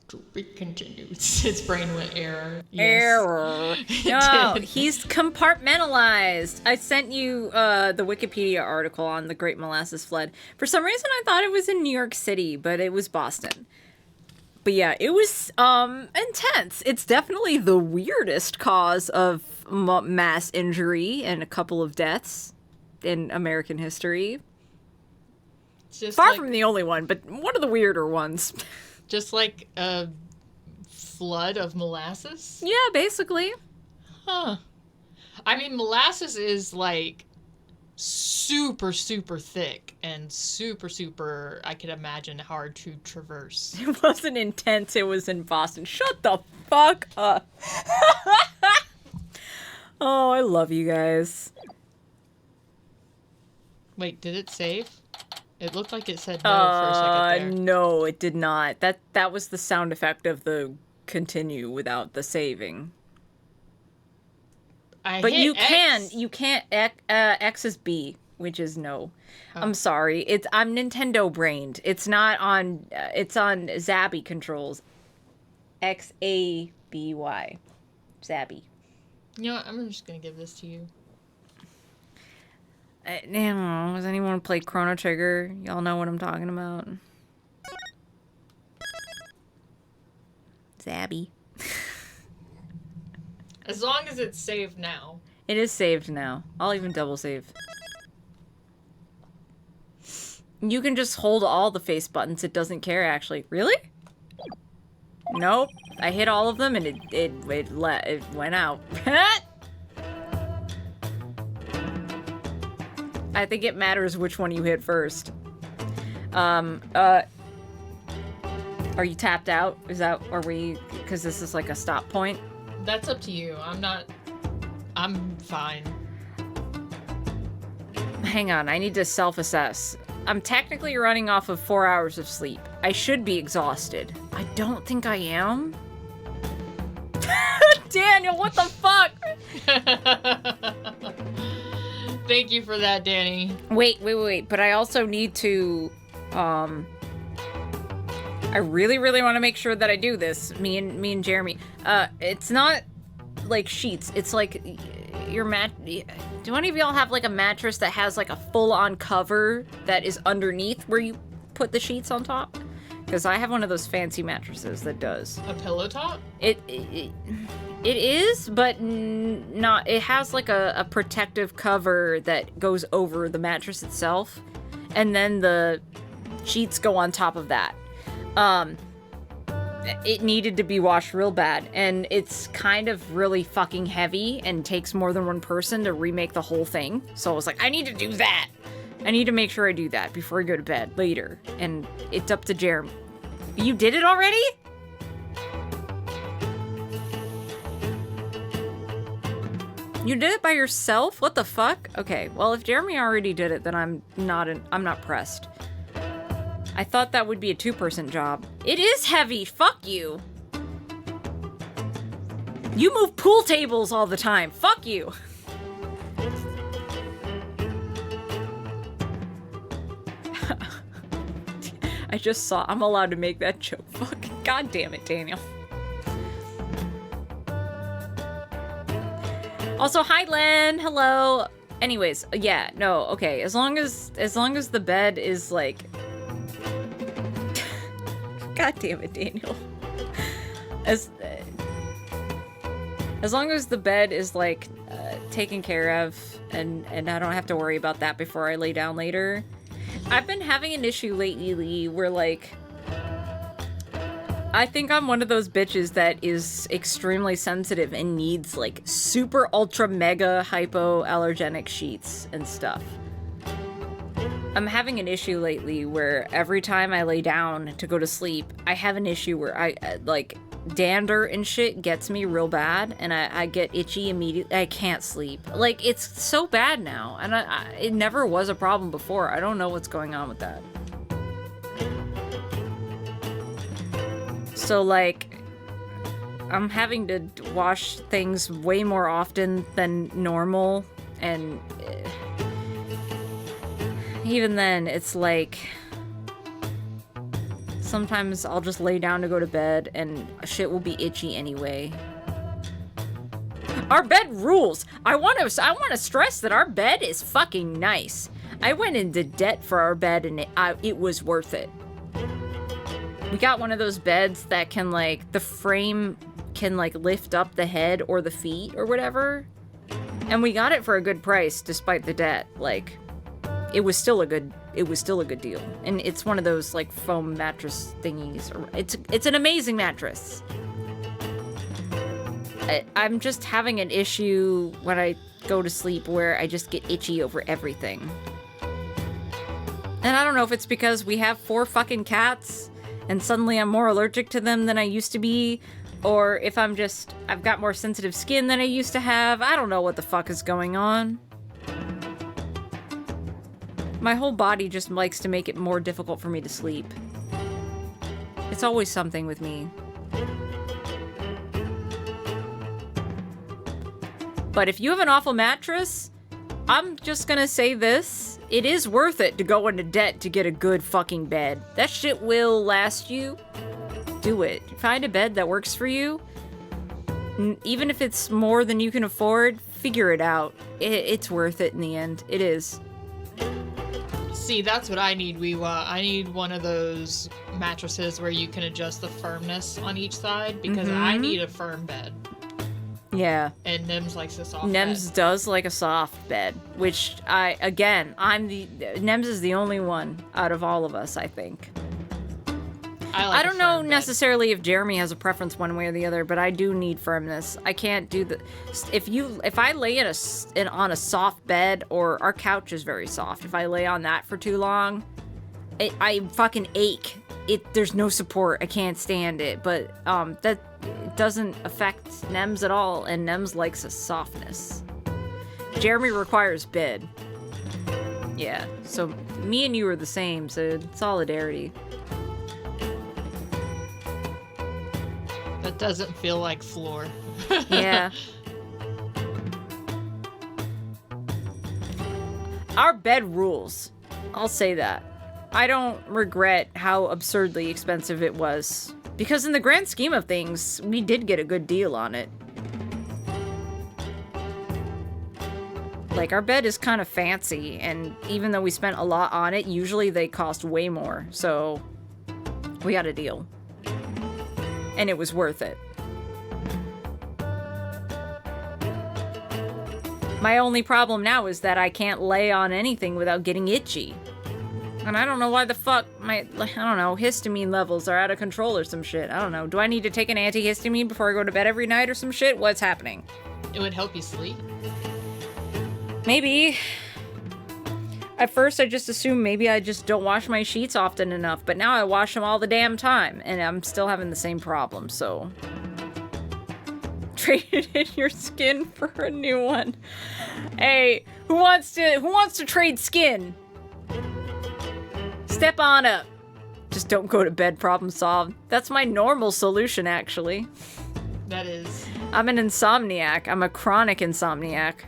To be continued. His brain went error. Yes. Error. No, he's compartmentalized. I sent you the Wikipedia article on the Great Molasses Flood. For some reason, I thought it was in New York City, but it was Boston. But yeah, it was intense. It's definitely the weirdest cause of mass injury and a couple of deaths in American history. Far from the only one, but one of the weirder ones. Just like a flood of molasses? Yeah, basically. Huh. I mean, molasses is like super, super thick and super, super, I could imagine, hard to traverse. It wasn't intense, it was in Boston. Shut the fuck up. Oh, I love you guys. Wait, did it save? It looked like it said no for a second there. No, it did not. That was the sound effect of the continue without the saving. But you can't X is B, which is no. Oh. I'm sorry. I'm Nintendo brained. It's not on it's on Zabby controls. XABY. Zabby. You know what? I'm just going to give this to you. Does anyone play Chrono Trigger? Y'all know what I'm talking about. Zabby. As long as it's saved now. It is saved now. I'll even double save. You can just hold all the face buttons. It doesn't care, actually. Really? Nope. I hit all of them and it went out. I think it matters which one you hit first. Are you tapped out? Are we, because this is like a stop point? That's up to you. I'm fine. Hang on, I need to self-assess. I'm technically running off of 4 hours of sleep. I should be exhausted. I don't think I am. Daniel, what the fuck? Thank you for that, Danny. Wait. But I also need to, I really want to make sure that I do this. Me and Jeremy. It's not like sheets. It's like your do any of y'all have like a mattress that has like a full-on cover that is underneath where you put the sheets on top? Because I have one of those fancy mattresses that does. A pillow top? It is, but not. It has like a protective cover that goes over the mattress itself, and then the sheets go on top of that. It needed to be washed real bad, and it's kind of really fucking heavy and takes more than one person to remake the whole thing. So I was like, I need to do that. I need to make sure I do that before I go to bed later, and it's up to Jeremy. You did it already? You did it by yourself? What the fuck? Okay, well, if Jeremy already did it, then I'm not pressed. I thought that would be a two-person job. It is heavy. Fuck you. You move pool tables all the time. Fuck you. I just saw. I'm allowed to make that joke. Fuck. God damn it, Daniel. Also, hi, Len. Hello. Anyways, yeah, no, okay. As long as the bed is like. God damn it, Daniel. As long as the bed is like taken care of, and I don't have to worry about that before I lay down later. I've been having an issue lately, Lee, where like I think I'm one of those bitches that is extremely sensitive and needs like super ultra mega hypoallergenic sheets and stuff. I'm having an issue lately where every time I lay down to go to sleep, I have an issue where I like dander and shit gets me real bad, and I get itchy immediately. I can't sleep. Like, it's so bad now, and it never was a problem before. I don't know what's going on with that. So, like, I'm having to wash things way more often than normal, and even then, it's like, sometimes I'll just lay down to go to bed, and shit will be itchy anyway. Our bed rules! I want to stress that our bed is fucking nice. I went into debt for our bed, and it was worth it. We got one of those beds that can, like, the frame can, like, lift up the head or the feet or whatever. And we got it for a good price despite the debt. Like, it was still a good deal. And it's one of those, like, foam mattress thingies. It's an amazing mattress. I'm just having an issue when I go to sleep where I just get itchy over everything. And I don't know if it's because we have 4 fucking cats and suddenly I'm more allergic to them than I used to be, or if I've got more sensitive skin than I used to have. I don't know what the fuck is going on. My whole body just likes to make it more difficult for me to sleep. It's always something with me. But if you have an awful mattress, I'm just gonna say this. It is worth it to go into debt to get a good fucking bed. That shit will last you. Do it. Find a bed that works for you. Even if it's more than you can afford, figure it out. It's worth it in the end. It is. See, that's what I need, Weewa. I need one of those mattresses where you can adjust the firmness on each side, because I need a firm bed. Yeah. And Nems likes a soft Nems bed. does like a soft bed, which Nems is the only one out of all of us, I think. I don't know necessarily if Jeremy has a preference one way or the other, but I do need firmness. I can't do the... If I lay on a soft bed, or our couch is very soft, if I lay on that for too long, I fucking ache. There's no support. I can't stand it. But that doesn't affect Nems at all, and Nems likes a softness. Jeremy requires bed. Yeah, so me and you are the same, so solidarity. That doesn't feel like floor. Yeah. Our bed rules. I'll say that. I don't regret how absurdly expensive it was. Because in the grand scheme of things, we did get a good deal on it. Like, our bed is kind of fancy, and even though we spent a lot on it, usually they cost way more. So, we got a deal. And it was worth it. My only problem now is that I can't lay on anything without getting itchy. And I don't know why the fuck histamine levels are out of control or some shit. I don't know. Do I need to take an antihistamine before I go to bed every night or some shit? What's happening? It would help you sleep. Maybe. At first, I just assumed maybe I just don't wash my sheets often enough, but now I wash them all the damn time, and I'm still having the same problem, so... Traded in your skin for a new one. Hey, who wants to trade skin? Step on up. Just don't go to bed, problem solved. That's my normal solution, actually. That is. I'm an insomniac. I'm a chronic insomniac.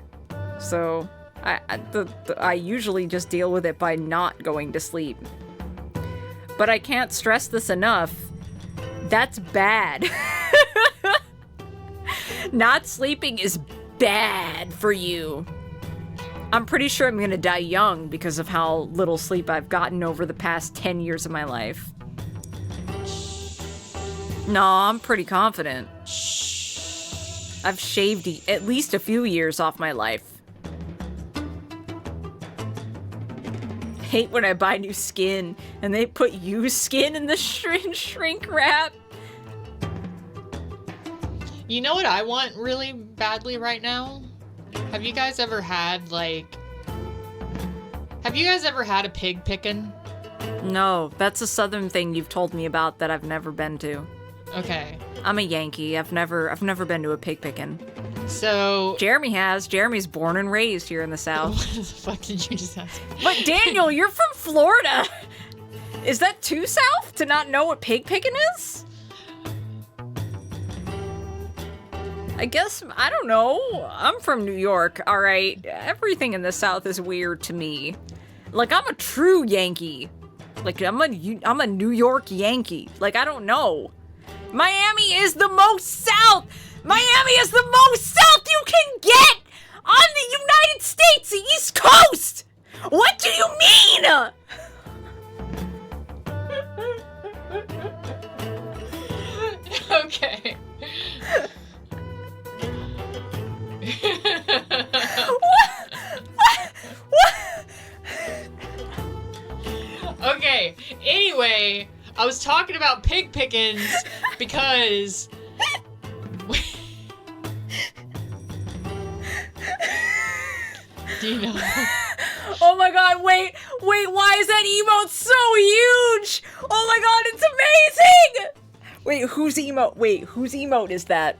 So... I usually just deal with it by not going to sleep. But I can't stress this enough. That's bad. Not sleeping is bad for you. I'm pretty sure I'm gonna die young because of how little sleep I've gotten over the past 10 years of my life. No, I'm pretty confident. I've shaved at least a few years off my life. Hate when I buy new skin and they put used skin in the shrink wrap. You know what I want really badly right now? Have you guys ever had a pig pickin'? No, that's a southern thing you've told me about that I've never been to. Okay. I'm a Yankee. I've never been to a pig picking. So Jeremy has. Jeremy's born and raised here in the South. what the fuck did you just ask me? But Daniel, you're from Florida. Is that too South to not know what pig picking is? I guess, I don't know. I'm from New York, all right? Everything in the South is weird to me. Like, I'm a true Yankee. Like, I'm a New York Yankee. Like, I don't know. Miami is the most South. Miami is the most South you can get on the United States, the East Coast. What do you mean? Okay. Okay, anyway, I was talking about pig pickings because... Do you know? Oh my god, wait, why is that emote so huge? Oh my god, it's amazing! Wait, whose emote is that?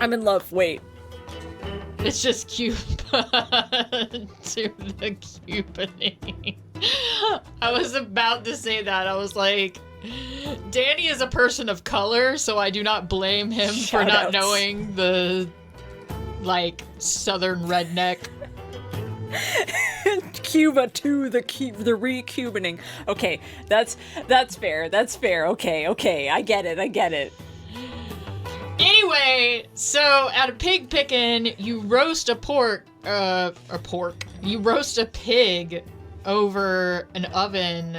I'm in love, wait. It's just Cuba to the cubening. I was about to say that. I was like, Danny is a person of color, so I do not blame him for not knowing the, like, southern redneck. Cuba to the re-cubening. Okay, that's fair. Okay, I get it. Anyway, so at a pig picking, you roast you roast a pig over an oven,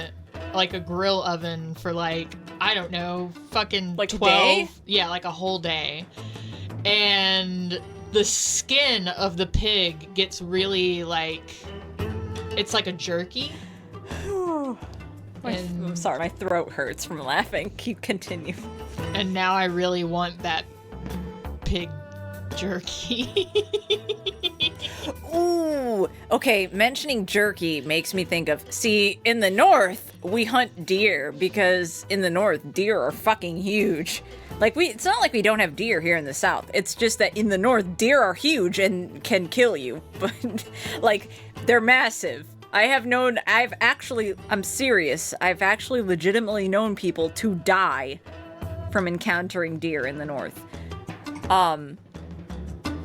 like a grill oven for like, I don't know, fucking like 12. A day? Yeah, like a whole day. And the skin of the pig gets really like, it's like a jerky. I'm sorry, my throat hurts from laughing. Continue. And now I really want that pig jerky. Ooh, okay, mentioning jerky makes me think of, see, in the north, we hunt deer because in the north, deer are fucking huge. Like, it's not like we don't have deer here in the south. It's just that in the north, deer are huge and can kill you. But, like, they're massive. I'm serious. I've actually legitimately known people to die from encountering deer in the north.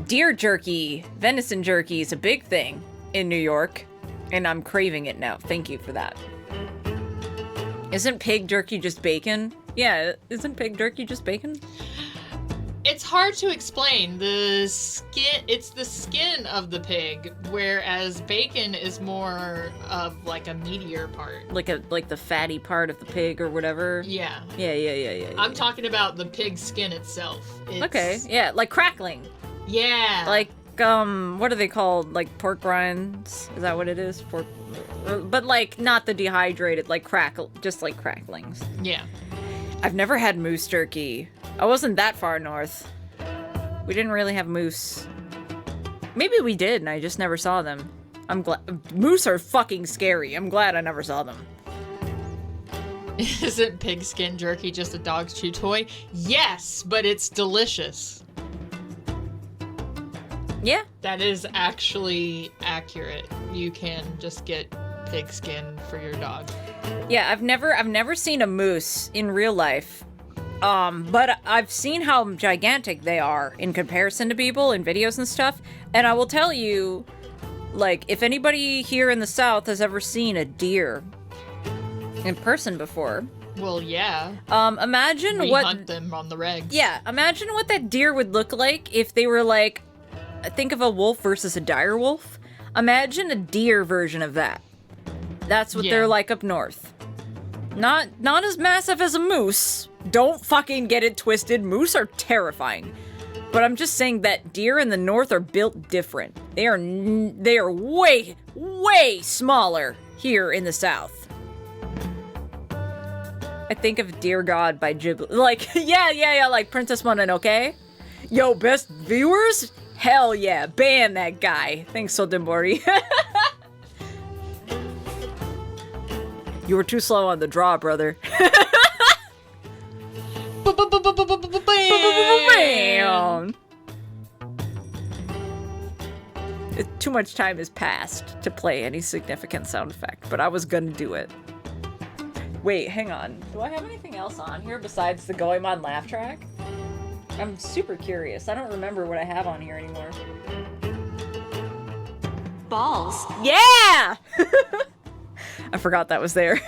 Deer jerky, venison jerky is a big thing in New York, and I'm craving it now. Thank you for that. Isn't pig jerky just bacon? Yeah, isn't pig jerky just bacon? It's hard to explain. It's the skin of the pig, whereas bacon is more of like a meatier part. Like the fatty part of the pig or whatever? Yeah. Yeah. I'm talking about the pig skin itself. Okay, yeah, like crackling. Yeah. Like, what are they called? Like pork rinds? Is that what it is? Pork, but like not the dehydrated, like just like cracklings. Yeah. I've never had moose jerky. I wasn't that far north. We didn't really have moose. Maybe we did, and I just never saw them. I'm glad. Moose are fucking scary. I'm glad I never saw them. Isn't pig skin jerky just a dog's chew toy? Yes, but it's delicious. Yeah. That is actually accurate. You can just get pig skin for your dog. Yeah, I've never seen a moose in real life. But I've seen how gigantic they are in comparison to people in videos and stuff. And I will tell you, like, if anybody here in the South has ever seen a deer in person before. Well, yeah. Imagine we what... hunt them on the regs. Yeah, imagine what that deer would look like if they were like... Think of a wolf versus a dire wolf. Imagine a deer version of that. That's what they're like up north. Not as massive as a moose. Don't fucking get it twisted. Moose are terrifying. But I'm just saying that deer in the north are built different. They are way, way smaller here in the south. I think of Dear God by Ghibli. Like, yeah, like Princess Mononoke. Yo, best viewers? Hell yeah, ban that guy. Thanks, Sodemori. You were too slow on the draw, brother. too much time has passed to play any significant sound effect, but I was gonna do it. Wait, hang on. Do I have anything else on here besides the Goemon laugh track? I'm super curious. I don't remember what I have on here anymore. Balls. Yeah! I forgot that was there.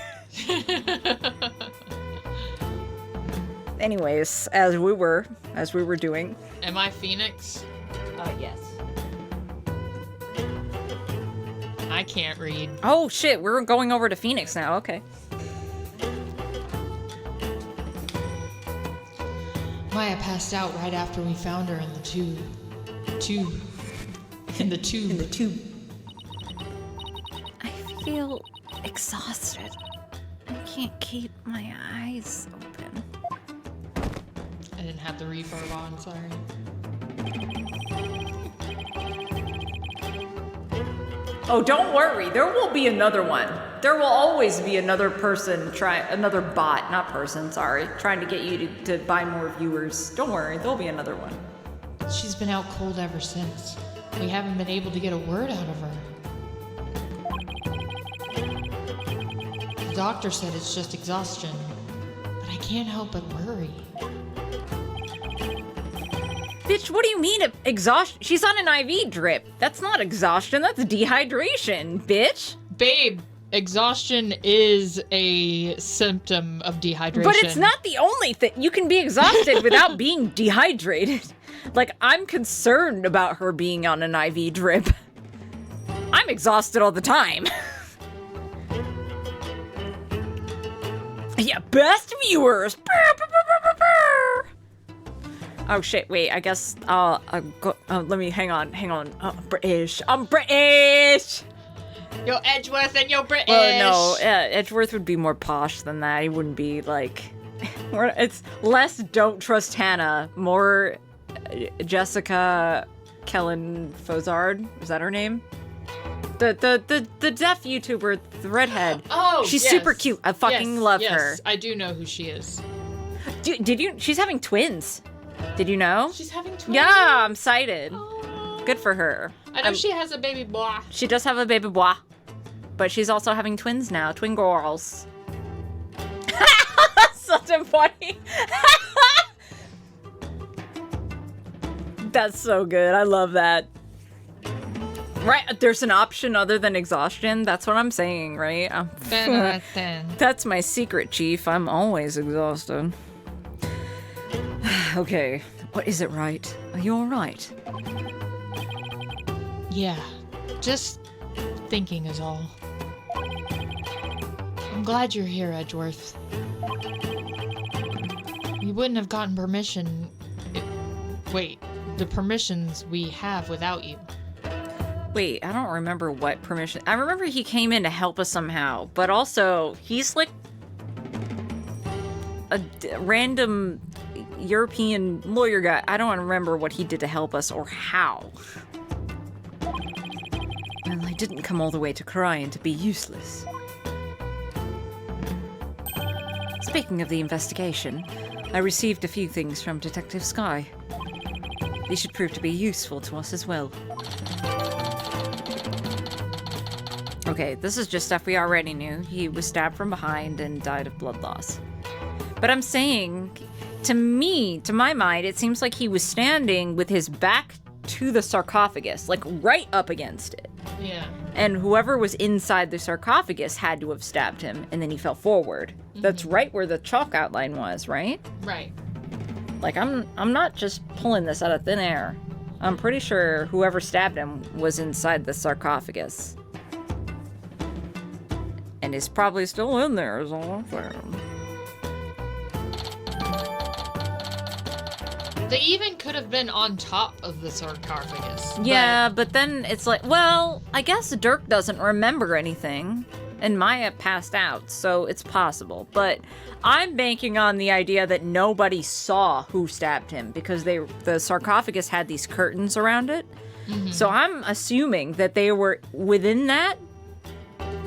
Anyways, as we were doing. Am I Phoenix? Yes. I can't read. Oh shit, we're going over to Phoenix now. Okay. Maya passed out right after we found her in the tube. In the tube. I feel exhausted. I can't keep my eyes open. I didn't have the refurb on, sorry. Oh, don't worry. There will be another one. There will always be another person another bot, not person, sorry, trying to get you to buy more viewers. Don't worry, there'll be another one. She's been out cold ever since. We haven't been able to get a word out of her. The doctor said it's just exhaustion, but I can't help but worry. Bitch, what do you mean exhaustion? She's on an IV drip. That's not exhaustion, that's dehydration, bitch. Babe, exhaustion is a symptom of dehydration. But it's not the only thing. You can be exhausted without being dehydrated. Like, I'm concerned about her being on an IV drip. I'm exhausted all the time. Yeah, best viewers. Oh shit, wait, I guess, let me, hang on. British. I'm British! Yo, Edgeworth and yo, British! Well, no, Edgeworth would be more posh than that. He wouldn't be, like, it's less Don't Trust Hannah, more Jessica Kellen Fozard. Is that her name? The deaf YouTuber, the redhead. Oh, she's yes. super cute. I fucking love her. Yes, I do know who she is. Did you? She's having twins. Did you know? She's having twins? Yeah, I'm excited. Oh. Good for her. I know she has a baby boy. She does have a baby boy. But she's also having twins now. Twin girls. Such a funny. That's so good. I love that. Right, there's an option other than exhaustion. That's what I'm saying, right? That's my secret, Chief. I'm always exhausted. Okay, what is it, right? Are you alright? Yeah, just thinking is all. I'm glad you're here, Edgeworth. We wouldn't have gotten permission. Wait, the permissions we have without you. Wait, I don't remember what permission. I remember he came in to help us somehow, but also he's like a random European lawyer guy. I don't remember what he did to help us or how. Well, I didn't come all the way to Korean to be useless. Speaking of the investigation, I received a few things from Detective Sky. These should prove to be useful to us as well. Okay, this is just stuff we already knew. He was stabbed from behind and died of blood loss. But I'm saying, to my mind, it seems like he was standing with his back to the sarcophagus, like right up against it. Yeah. And whoever was inside the sarcophagus had to have stabbed him, and then he fell forward. Mm-hmm. That's right where the chalk outline was, right? Right. Like, I'm not just pulling this out of thin air. I'm pretty sure whoever stabbed him was inside the sarcophagus. And is probably still in there, is all I'm saying. They even could have been on top of the sarcophagus. Yeah, but then it's like, well, I guess Dirk doesn't remember anything, and Maya passed out, so it's possible. But I'm banking on the idea that nobody saw who stabbed him, because the sarcophagus had these curtains around it. Mm-hmm. So I'm assuming that they were within that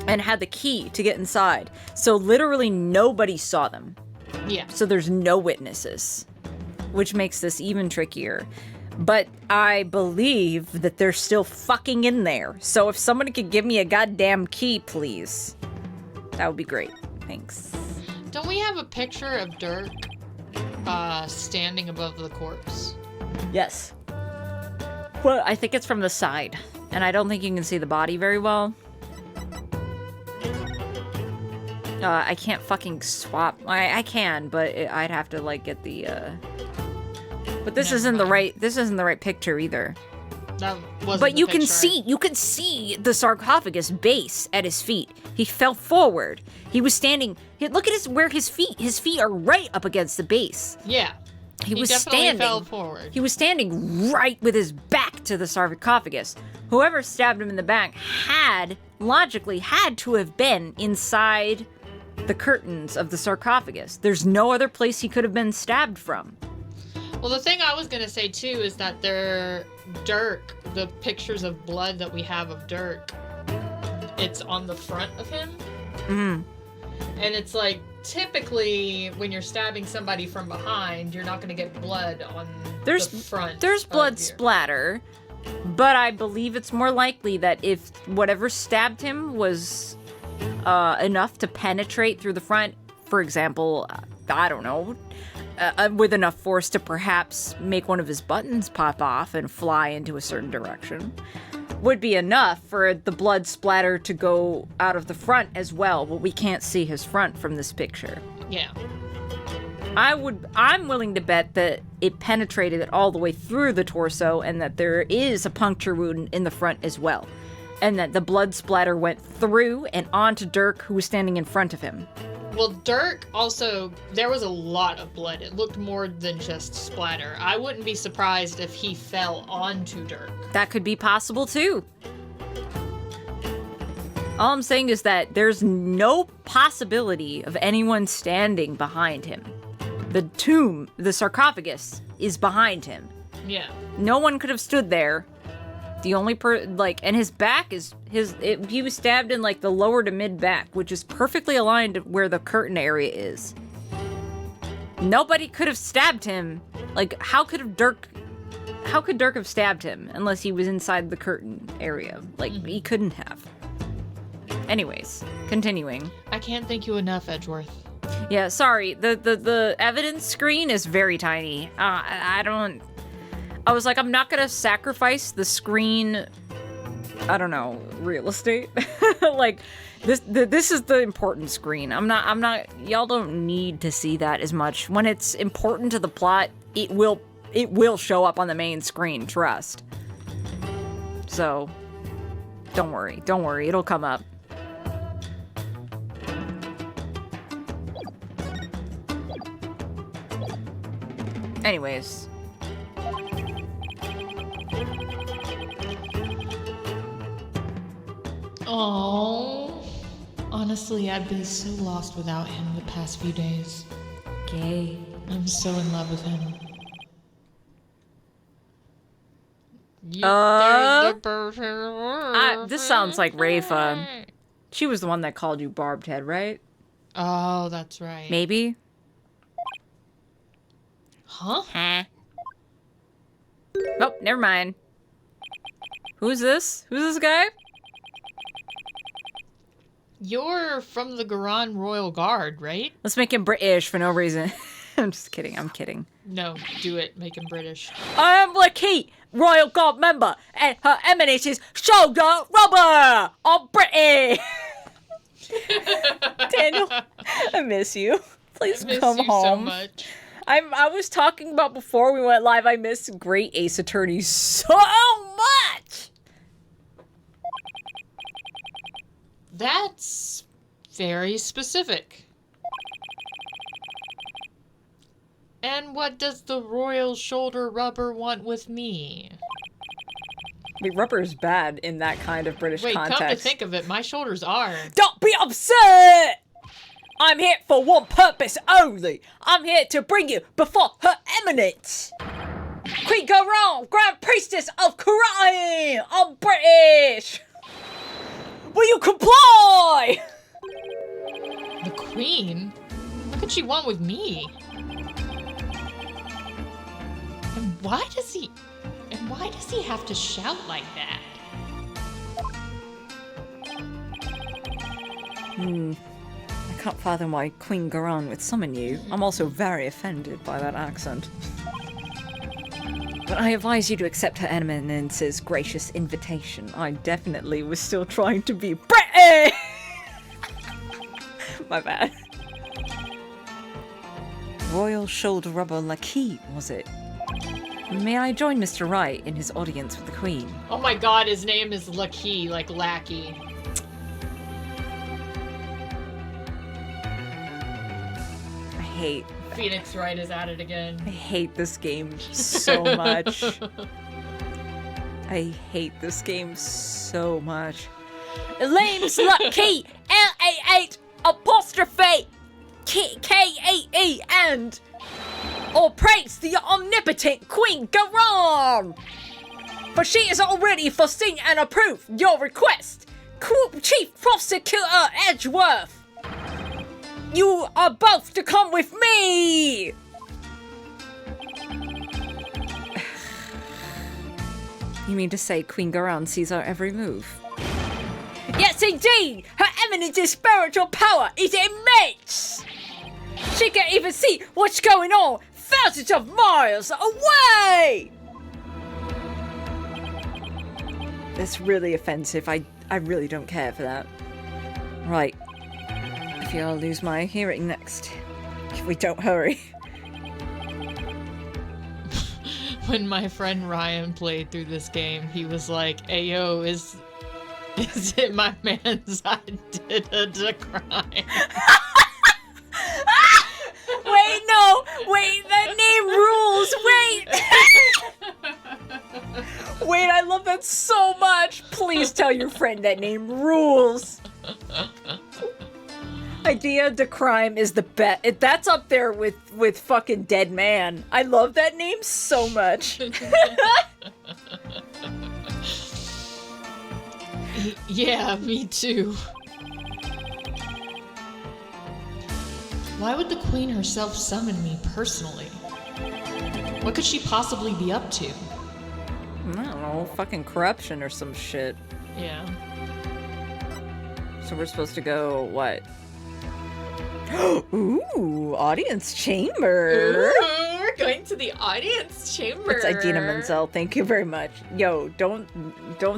and had the key to get inside. So literally nobody saw them. Yeah. So there's no witnesses, which makes this even trickier. But I believe that they're still fucking in there. So if somebody could give me a goddamn key, please. That would be great. Thanks. Don't we have a picture of Dirk standing above the corpse? Yes. Well, I think it's from the side. And I don't think you can see the body very well. I can't fucking swap. I can, but I'd have to like get the. But this isn't the right. This isn't the right picture either. That wasn't. But the you can picture. see. You can see the sarcophagus base at his feet. He fell forward. He was standing. Look at where his feet. His feet are right up against the base. Yeah. He was definitely standing. Fell forward. He was standing right with his back to the sarcophagus. Whoever stabbed him in the back logically had to have been inside the curtains of the sarcophagus. There's no other place he could have been stabbed from. Well, the thing I was gonna say too is that Dirk, the pictures of blood that we have of Dirk, it's on the front of him. Mm. And it's like, typically, when you're stabbing somebody from behind, you're not gonna get blood on the front. There's blood of your... splatter, but I believe it's more likely that if whatever stabbed him was enough to penetrate through the front, for example, I don't know, with enough force to perhaps make one of his buttons pop off and fly into a certain direction, would be enough for the blood splatter to go out of the front as well, but we can't see his front from this picture. Yeah. I'm willing to bet that it penetrated it all the way through the torso and that there is a puncture wound in the front as well. And that the blood splatter went through and onto Dirk, who was standing in front of him. Well, Dirk also, there was a lot of blood. It looked more than just splatter. I wouldn't be surprised if he fell onto Dirk. That could be possible too. All I'm saying is that there's no possibility of anyone standing behind him. The tomb, the sarcophagus, is behind him. Yeah. No one could have stood there. The only and his back is he was stabbed in like the lower to mid back, which is perfectly aligned to where the curtain area is. Nobody could have stabbed him. Like, how could Dirk have stabbed him unless he was inside the curtain area? Like, he couldn't have. Anyways, continuing. I can't thank you enough, Edgeworth. Yeah, sorry. The evidence screen is very tiny. I was like, I'm not gonna sacrifice the screen, I don't know, real estate. Like, this is the important screen. I'm not, y'all don't need to see that as much. When it's important to the plot, it will show up on the main screen, trust. So, don't worry, it'll come up. Anyways. Oh, honestly, I've been so lost without him the past few days. Okay. I'm so in love with him. This sounds like Rafa. She was the one that called you Barbed Head, right? Oh, that's right. Maybe? Huh? Oh, never mind. Who's this? Who's this guy? You're from the Garan Royal Guard, right? Let's make him British for no reason. I'm just kidding. I'm kidding. No, do it. Make him British. I am Lakeith, Royal Guard member, and Her Eminence's shoulder rubber. I'm British. Daniel, I miss you. Please come home. So much. I was talking about before we went live. I miss Great Ace Attorney so much. That's very specific. And what does the royal shoulder rubber want with me? I mean, rubber is bad in that kind of British context. Come to think of it, my shoulders are. Don't be upset! I'm here for one purpose only. I'm here to bring you before Her Eminence. Queen Garan, Grand Priestess of Crime. I'm British. Will you comply? The Queen? What could she want with me? And why does he... Why does he have to shout like that? I can't fathom why Queen Garan would summon you. I'm also very offended by that accent. But I advise you to accept Her Eminence's gracious invitation. I definitely was still trying to be British! My bad. Royal Shoulder Rubber Lackey, was it? May I join Mr. Wright in his audience with the Queen? Oh my god, his name is Lackey, like lackey. I hate... Phoenix Wright is at it again. I hate this game so much. I hate this game so much. Elaine's Lucky! L-A-8 apostrophe K-A-E and... Or praise the omnipotent Queen Garan! For she has already foreseen and approved your request, Chief Prosecutor Edgeworth! You are both to come with me! You mean to say Queen Garan sees our every move? Yes, indeed! Her Eminence's spiritual power is immense! She can even see what's going on thousands of miles away! That's really offensive. I really don't care for that. Right. I feel I'll lose my hearing next. If we don't hurry. When my friend Ryan played through this game, he was like, "Ayo, is it my man's I did a crime?" Wait, no! Wait, that name rules! Wait! Wait, I love that so much! Please tell your friend that name rules! Idea de Crime is the best. That's up there with fucking Dead Man. I love that name so much. Yeah, me too. Why would the Queen herself summon me personally? What could she possibly be up to? I don't know, fucking corruption or some shit. Yeah. So we're supposed to go, what? Ooh, audience chamber. Ooh, we're going to the audience chamber. It's Idina Menzel. Thank you very much. Yo, don't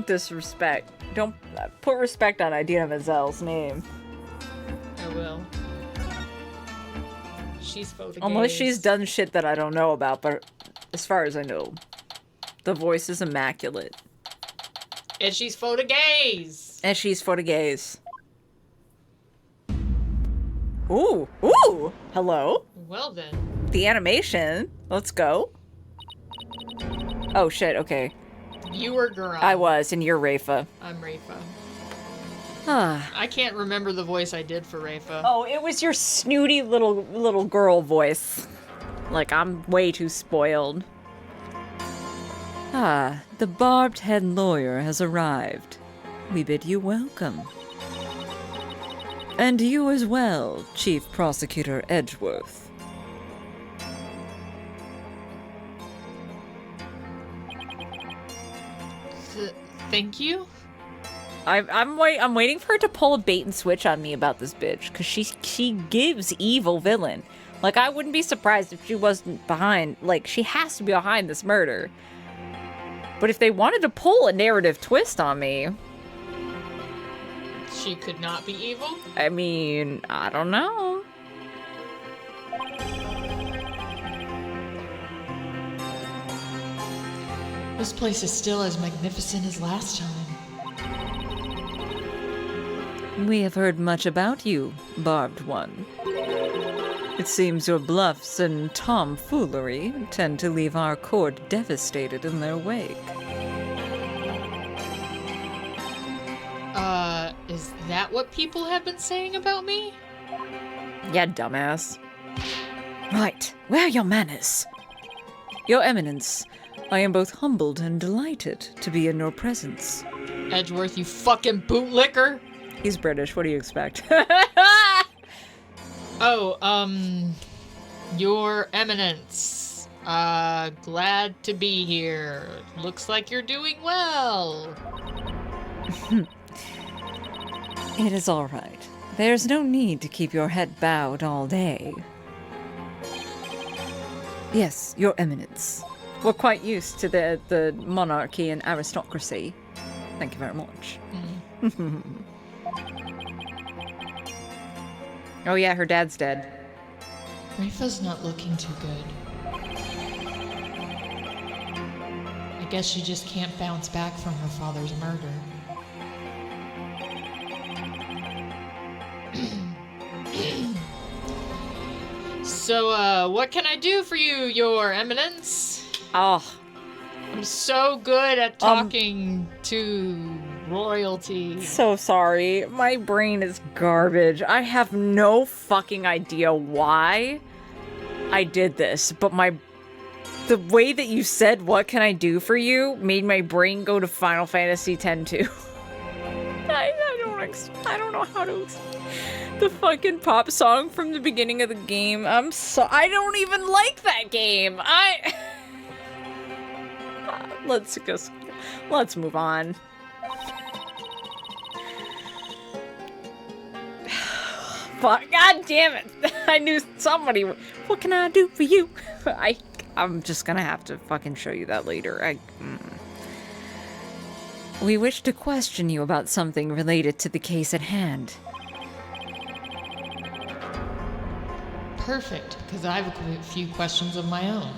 disrespect. Don't put respect on Idina Menzel's name. I will. She's photogazed. Unless she's done shit that I don't know about, but as far as I know, the voice is immaculate. And she's photogazed. And she's photogaze. Ooh, ooh, hello. Well then. The animation. Let's go. Oh shit, okay. You were girl. I was, and you're Rafa. I'm Rafa. Ah. I can't remember the voice I did for Rafa. Oh, it was your snooty little girl voice. Like, I'm way too spoiled. Ah, the barbed head lawyer has arrived. We bid you welcome. And you as well, Chief Prosecutor Edgeworth. Thank you? I'm waiting for her to pull a bait and switch on me about this bitch, because she gives evil villain. Like, I wouldn't be surprised if she wasn't behind, like, she has to be behind this murder. But if they wanted to pull a narrative twist on me... She could not be evil? I mean, I don't know. This place is still as magnificent as last time. We have heard much about you, Barbed One. It seems your bluffs and tomfoolery tend to leave our court devastated in their wake. Is that what people have been saying about me? Yeah, dumbass. Right, where are your manners? Your Eminence, I am both humbled and delighted to be in your presence. Edgeworth, you fucking bootlicker! He's British, what do you expect? Oh, Your Eminence. Glad to be here. Looks like you're doing well. It is all right. There's no need to keep your head bowed all day. Yes, Your Eminence. We're quite used to the monarchy and aristocracy. Thank you very much. Oh yeah, her dad's dead. Rafa's not looking too good. I guess she just can't bounce back from her father's murder. So, what can I do for you, Your Eminence? Oh. I'm so good at talking to royalty. So sorry. My brain is garbage. I have no fucking idea why I did this, but the way that you said, what can I do for you, made my brain go to Final Fantasy X too. I don't know how to... The fucking pop song from the beginning of the game. I don't even like that game. Let's move on. Fuck, god damn it. I knew somebody. What can I do for you? I'm just gonna have to fucking show you that later. We wish to question you about something related to the case at hand. Perfect, because I have a few questions of my own.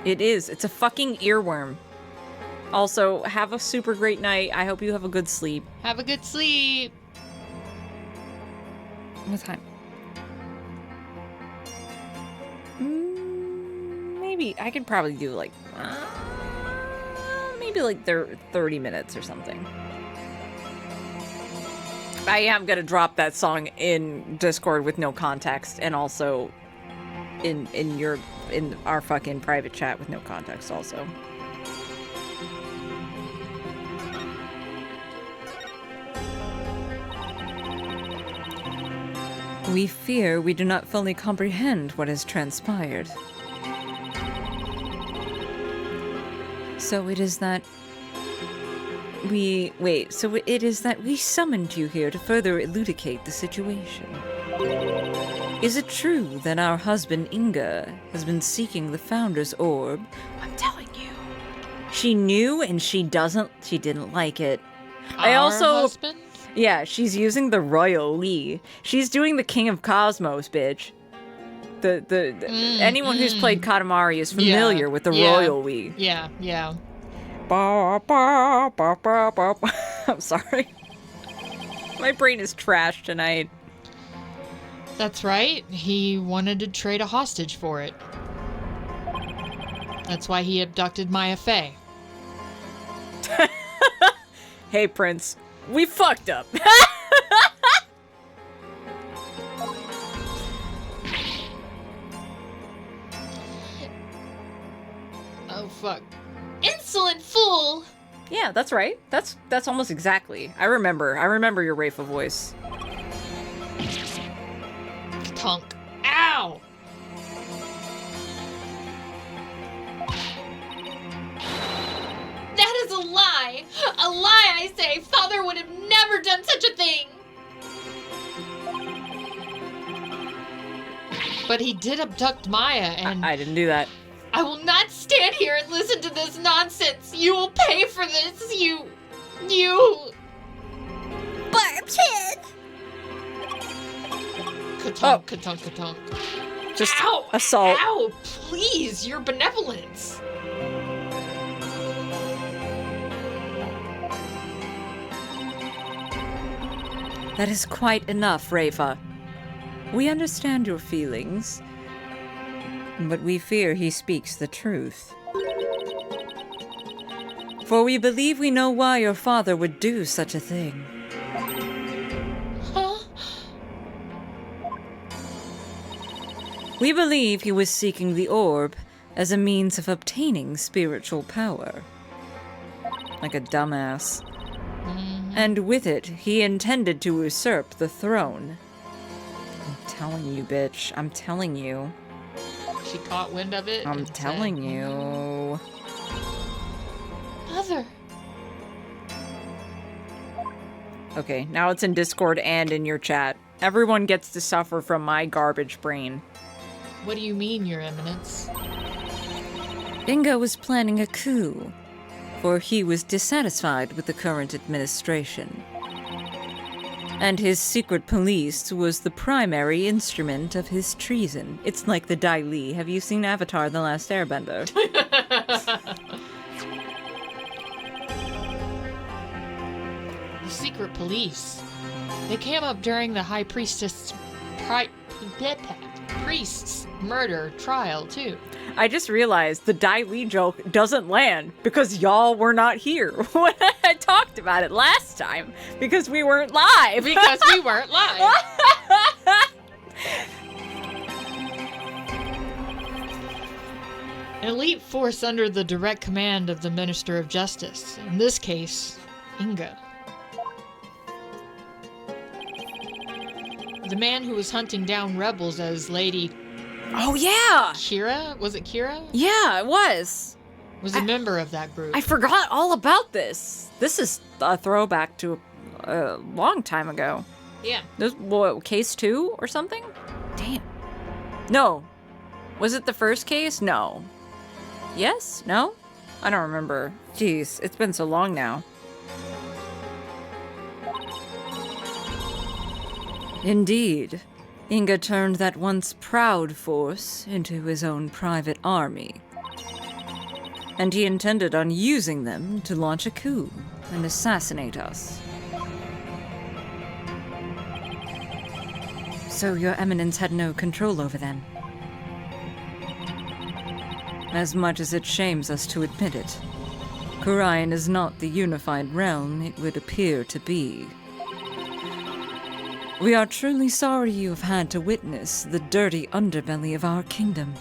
It's a fucking earworm. Also, have a super great night. I hope you have a good sleep. Have a good sleep. What time? Maybe I could probably do like maybe like 30 minutes or something. I am gonna drop that song in Discord with no context, and also in our fucking private chat with no context also. We fear we do not fully comprehend what has transpired. So it is that we summoned you here to further elucidate the situation. Is it true that our husband Inga has been seeking the Founder's Orb? I'm telling you. She knew and she didn't like it. Our husband? Yeah, she's using the Royal Lee. She's doing the King of Cosmos, bitch. Anyone who's played Katamari is familiar with the Royal Lee. Yeah. I'm sorry. My brain is trashed tonight. That's right. He wanted to trade a hostage for it. That's why he abducted Maya Fey. Hey, Prince. We fucked up. Oh, fuck. Insolent fool! Yeah, that's right. That's almost exactly. I remember your Rafa voice. Tunk. Ow! That is a lie! A lie, I say! Father would have never done such a thing! But he did abduct Maya, and... I didn't do that. I will not stand here and listen to this nonsense! You will pay for this! You... Barchin! Ka-tunk, ka-tunk, ka-tunk. Just Ow! assault. Ow! Please, your benevolence! That is quite enough, Rafa. We understand your feelings, but we fear he speaks the truth. For we believe we know why your father would do such a thing. Huh? We believe he was seeking the orb as a means of obtaining spiritual power. Like a dumbass. And with it, he intended to usurp the throne. I'm telling you, bitch. I'm telling you. She caught wind of it. I'm telling you. Mother. Okay, now it's in Discord and in your chat. Everyone gets to suffer from my garbage brain. What do you mean, Your Eminence? Inga was planning a coup, for he was dissatisfied with the current administration. And his secret police was the primary instrument of his treason. It's like the Dai Li. Have you seen Avatar: The Last Airbender? The secret police. They came up during the High Priestess' murder trial, too. I just realized the Dai Li joke doesn't land because y'all were not here when I talked about it last time because we weren't live. Because we weren't live. An elite force under the direct command of the Minister of Justice. In this case, Inga. The man who was hunting down rebels as Lady... Oh, yeah! Kira? Was it Kira? Yeah, it was. Was a member of that group. I forgot all about this. This is a throwback to a long time ago. Yeah. This, what, case 2 or something? Damn. No. Was it the first case? No. Yes? No? I don't remember. Jeez, it's been so long now. Indeed. Inga turned that once proud force into his own private army. And he intended on using them to launch a coup and assassinate us. So your eminence had no control over them. As much as it shames us to admit it, Khurain is not the unified realm it would appear to be. We are truly sorry you have had to witness the dirty underbelly of our kingdom.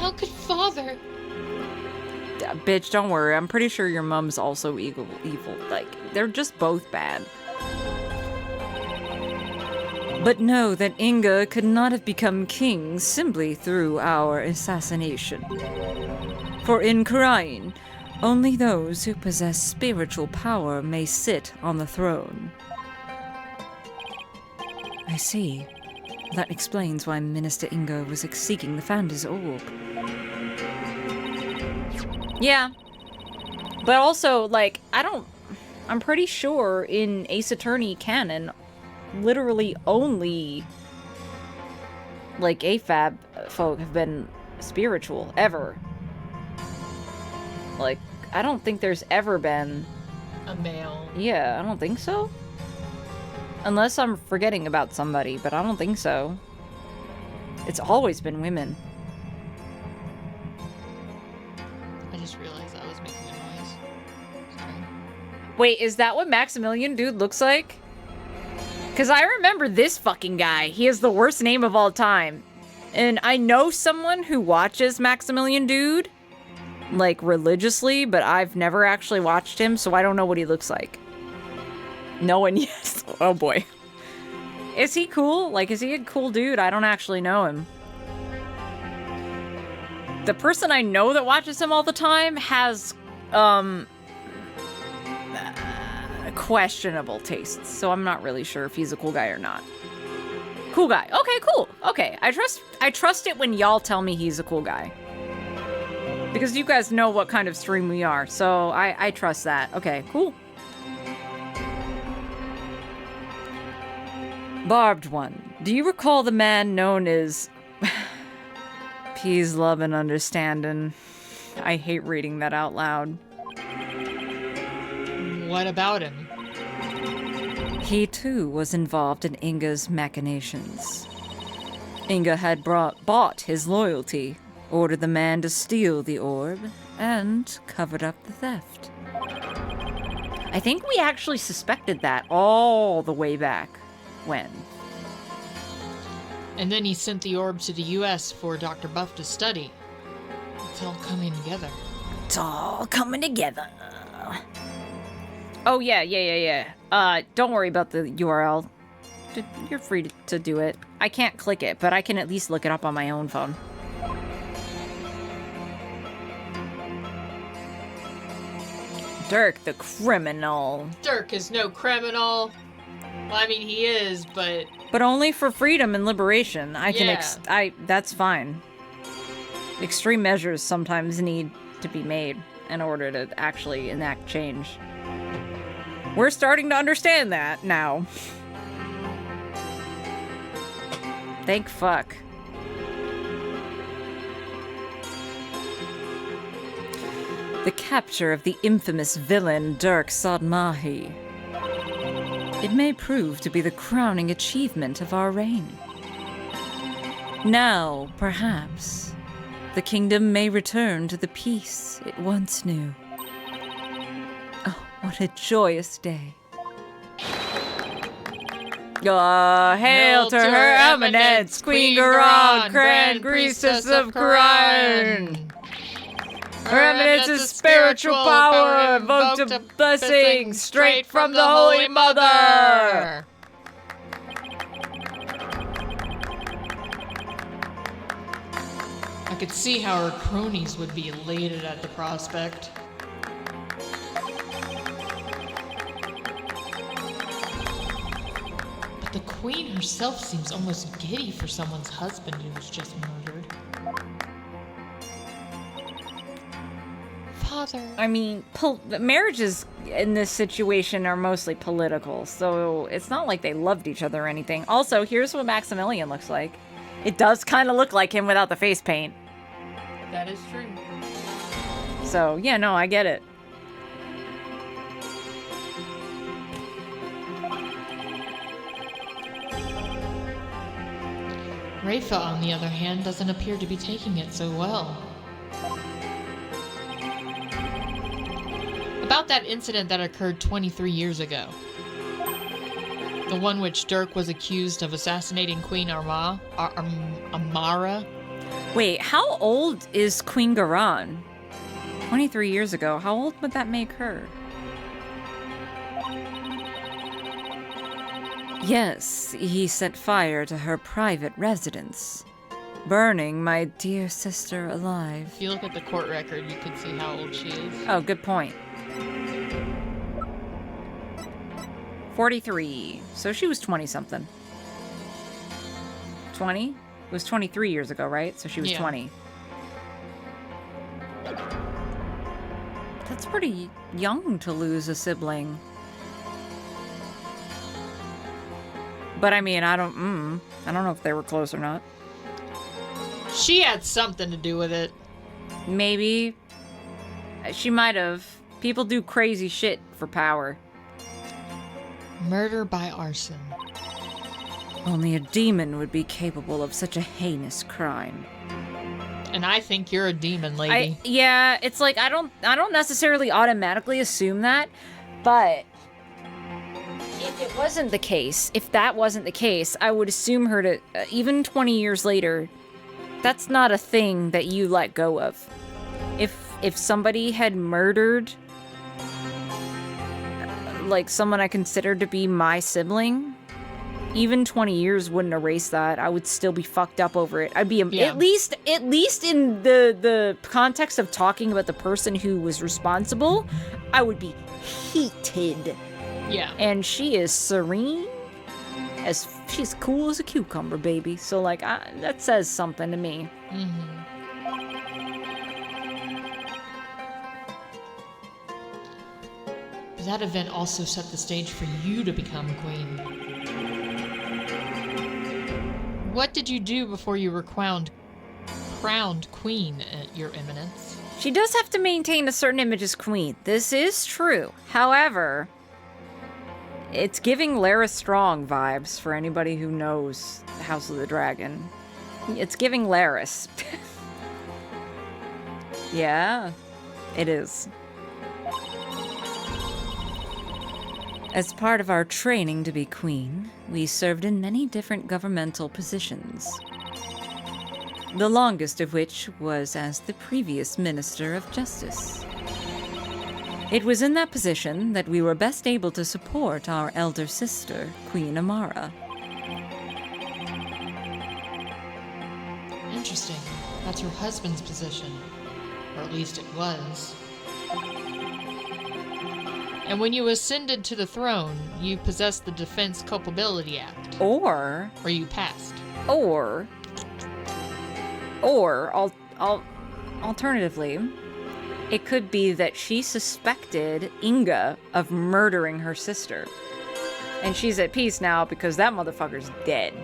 How could Father... Bitch, don't worry. I'm pretty sure your mom's also evil. Like, they're just both bad. But know that Inga could not have become king simply through our assassination. For in Khurain, only those who possess spiritual power may sit on the throne. I see. That explains why Minister Inga was seeking the Founder's Orb. Yeah. But also, like, I'm pretty sure in Ace Attorney canon, literally only, like, AFAB folk have been spiritual, ever. Like, I don't think there's ever been... a male. Yeah, I don't think so. Unless I'm forgetting about somebody, but I don't think so. It's always been women. I just realized I was making a noise. Sorry. Wait, is that what Maximilian Dude looks like? Because I remember this fucking guy. He has the worst name of all time. And I know someone who watches Maximilian Dude, like, religiously, but I've never actually watched him, so I don't know what he looks like. No one, yes. Oh boy. Is he cool? Like, is he a cool dude? I don't actually know him. The person I know that watches him all the time has, questionable tastes, so I'm not really sure if he's a cool guy or not. Cool guy. Okay, cool. Okay, I trust it when y'all tell me he's a cool guy. Because you guys know what kind of stream we are, so I trust that. Okay, cool. Barbed one. Do you recall the man known as... Peace, love, and understanding? I hate reading that out loud. What about him? He too was involved in Inga's machinations. Inga had bought his loyalty, ordered the man to steal the orb, and covered up the theft. I think we actually suspected that all the way back when. And then he sent the orb to the US for Dr. Buff to study. It's all coming together. It's all coming together. Oh, yeah. Don't worry about the URL. You're free to do it. I can't click it, but I can at least look it up on my own phone. Dirk, the criminal. Dirk is no criminal. Well, I mean, he is, but... But only for freedom and liberation. That's fine. Extreme measures sometimes need to be made in order to actually enact change. We're starting to understand that now. Thank fuck. The capture of the infamous villain Dirk Sadmahi. It may prove to be the crowning achievement of our reign. Now, perhaps, the kingdom may return to the peace it once knew. Oh, what a joyous day. Hail to her eminence, Queen Garan, Grand Priestess of Quran. Her eminence's spiritual power evoked a blessing straight from the Holy Mother. I could see how her cronies would be elated at the prospect. But the queen herself seems almost giddy for someone's husband who was just murdered. Father. I mean, marriages in this situation are mostly political, so it's not like they loved each other or anything. Also, here's what Maximilian looks like. It does kind of look like him without the face paint. That is true. So, yeah, no, I get it. Rafa, on the other hand, doesn't appear to be taking it so well. About that incident that occurred 23 years ago. The one which Dirk was accused of assassinating Queen Amara. Wait, how old is Queen Garan? 23 years ago. How old would that make her? Yes, he set fire to her private residence, burning my dear sister alive. If you look at the court record, you can see how old she is. Oh, good point. 43. So she was 20-something. 20? It was 23 years ago, right? So she was 20. That's pretty young to lose a sibling. But I mean, I don't know if they were close or not. She had something to do with it. Maybe. She might have. People do crazy shit for power. Murder by arson. Only a demon would be capable of such a heinous crime. And I think you're a demon, lady. Yeah, it's like I don't necessarily automatically assume that, but if it wasn't the case, if that wasn't the case, I would assume her to even 20 years later, that's not a thing that you let go of. If somebody had murdered like someone I considered to be my sibling, even 20 years wouldn't erase that. I would still be fucked up over it. I'd be at least in the context of talking about the person who was responsible, I would be heated. Yeah. And she is serene, as she's cool as a cucumber, baby. So like that says something to me. Mm-hmm. But that event also set the stage for you to become queen. What did you do before you were crowned queen, Your Eminence? She does have to maintain a certain image as queen. This is true. However, it's giving Lara Strong vibes for anybody who knows the House of the Dragon. It's giving Laris. Yeah, it is. As part of our training to be queen, we served in many different governmental positions. The longest of which was as the previous Minister of Justice. It was in that position that we were best able to support our elder sister, Queen Amara. Interesting. That's her husband's position. Or at least it was. And when you ascended to the throne, you possessed the Defense Culpability Act. Or you passed. Alternatively, it could be that she suspected Inga of murdering her sister. And she's at peace now because that motherfucker's dead.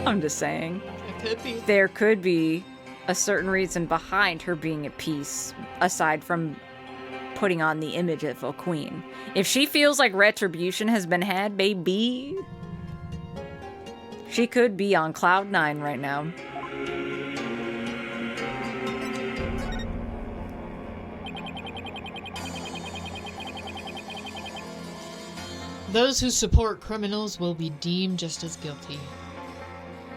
I'm just saying. It could be. There could be a certain reason behind her being at peace, aside from putting on the image of a queen. If she feels like retribution has been had, baby, she could be on cloud 9 right now. Those who support criminals will be deemed just as guilty.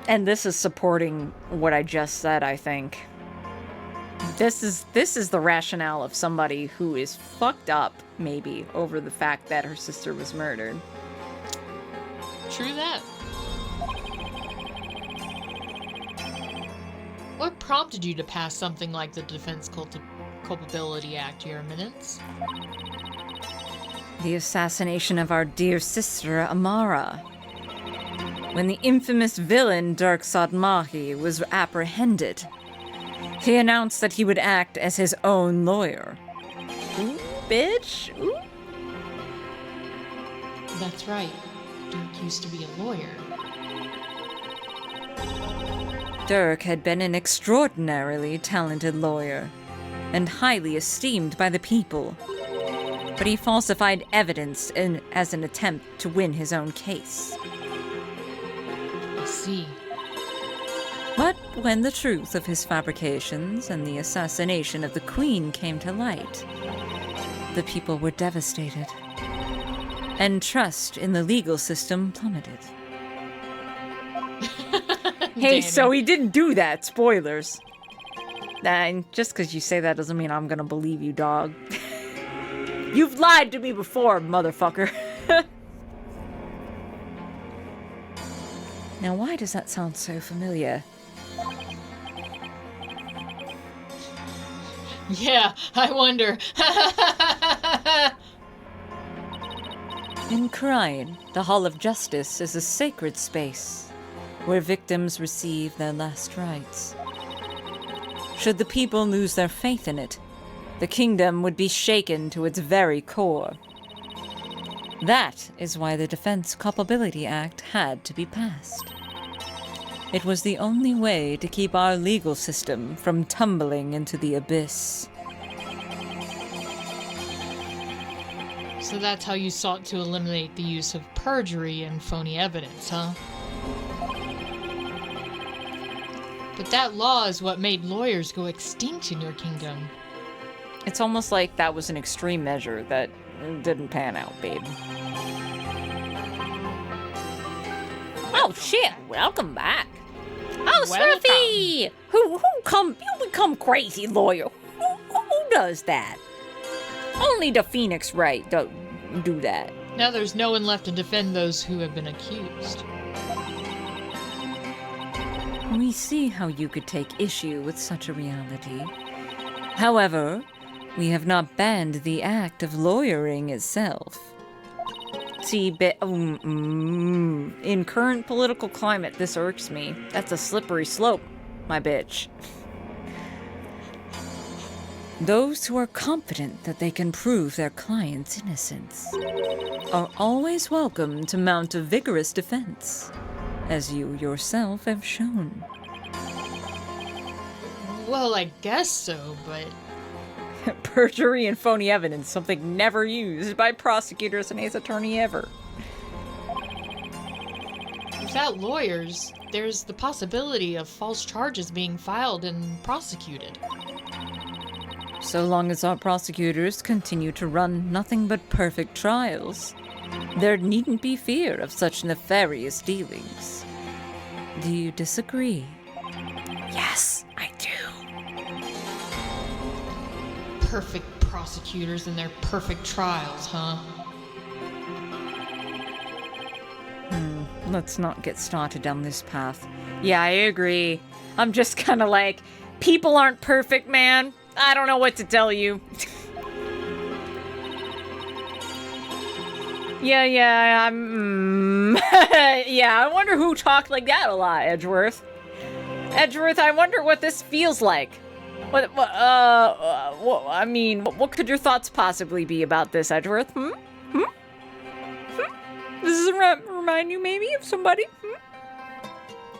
And this is supporting what I just said, I think. This is the rationale of somebody who is fucked up, maybe, over the fact that her sister was murdered. True that. What prompted you to pass something like the Defense Culpability Act, Your Eminence? The assassination of our dear sister, Amara. When the infamous villain Darksod Mahi was apprehended, he announced that he would act as his own lawyer. Ooh, bitch. Ooh. That's right. Dirk used to be a lawyer. Dirk had been an extraordinarily talented lawyer, and highly esteemed by the people. But he falsified evidence as an attempt to win his own case. I see. But when the truth of his fabrications and the assassination of the Queen came to light, the people were devastated, and trust in the legal system plummeted. Hey, so he didn't do that. Spoilers. And just because you say that doesn't mean I'm gonna believe you, dog. You've lied to me before, motherfucker. Now, why does that sound so familiar? Yeah, I wonder. In Cryan, the Hall of Justice is a sacred space where victims receive their last rites. Should the people lose their faith in it, the kingdom would be shaken to its very core. That is why the Defense Culpability Act had to be passed. It was the only way to keep our legal system from tumbling into the abyss. So that's how you sought to eliminate the use of perjury and phony evidence, huh? But that law is what made lawyers go extinct in your kingdom. It's almost like that was an extreme measure that didn't pan out, babe. Oh shit! Welcome back. Oh, Smurfy! Who become crazy lawyer? Who does that? Only the Phoenix Wright don't do that. Now there's no one left to defend those who have been accused. We see how you could take issue with such a reality. However, we have not banned the act of lawyering itself. See, in current political climate, this irks me. That's a slippery slope, my bitch. Those who are confident that they can prove their client's innocence are always welcome to mount a vigorous defense, as you yourself have shown. Well, I guess so, but... Perjury and phony evidence, something never used by prosecutors and his attorney ever. Without lawyers, there's the possibility of false charges being filed and prosecuted. So long as our prosecutors continue to run nothing but perfect trials, there needn't be fear of such nefarious dealings. Do you disagree? Yes, I do. Perfect prosecutors and their perfect trials, huh? Let's not get started down this path. Yeah, I agree. I'm just kind of like, people aren't perfect, man. I don't know what to tell you. Yeah, I'm... yeah, I wonder who talked like that a lot, Edgeworth. Edgeworth, I wonder what this feels like. I mean, what could your thoughts possibly be about this, Edgeworth? Does this remind you maybe of somebody?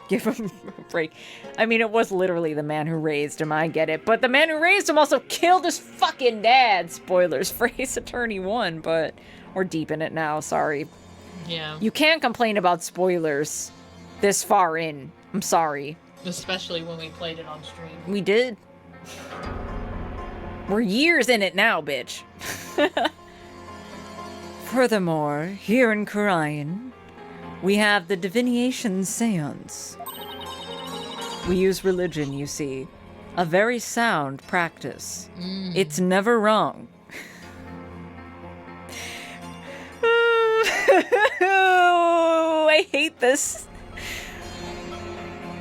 Give him a break. I mean, it was literally the man who raised him, I get it. But the man who raised him also killed his fucking dad. Spoilers for Ace Attorney 1, but we're deep in it now, sorry. Yeah. You can't complain about spoilers this far in. I'm sorry. Especially when we played it on stream. We did. We're years in it now, bitch. Furthermore, here in Karayan, we have the divination seance. We use religion, you see. A very sound practice. It's never wrong. I hate this.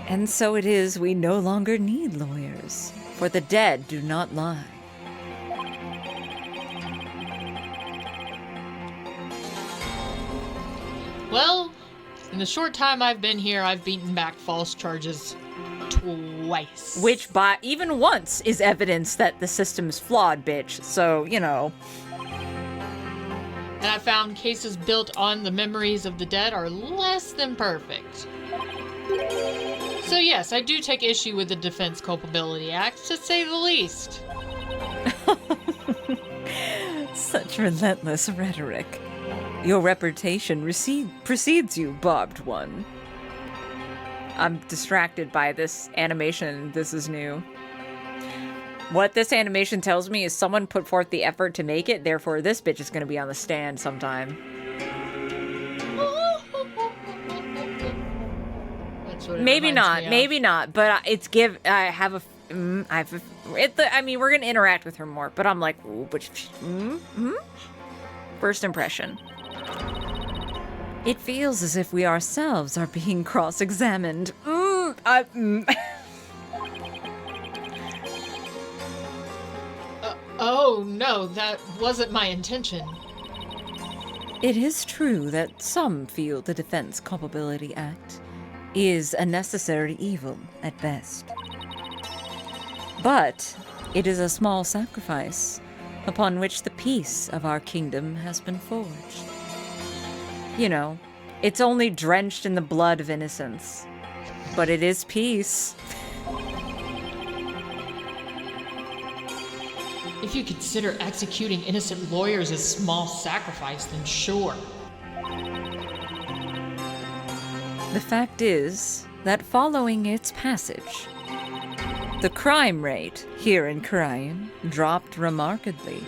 And so it is we no longer need lawyers, for the dead do not lie. Well, in the short time I've been here, I've beaten back false charges twice. Which, by even once, is evidence that the system's flawed, bitch. So, you know. And I found cases built on the memories of the dead are less than perfect. So yes, I do take issue with the Defense Culpability Act, to say the least. Such relentless rhetoric. Your reputation precedes you, barbed one. I'm distracted by this animation. This is new. What this animation tells me is someone put forth the effort to make it, therefore this bitch is going to be on the stand sometime. That's what it Maybe reminds me maybe not, but I mean, we're going to interact with her more, but I'm like, ooh, but First impression. It feels as if we ourselves are being cross-examined. Oh no, that wasn't my intention. It is true that some feel the Defense Culpability Act is a necessary evil at best. But it is a small sacrifice upon which the peace of our kingdom has been forged. You know, it's only drenched in the blood of innocence, but it is peace. If you consider executing innocent lawyers a small sacrifice, then sure. The fact is that following its passage, the crime rate here in Karayan dropped remarkably.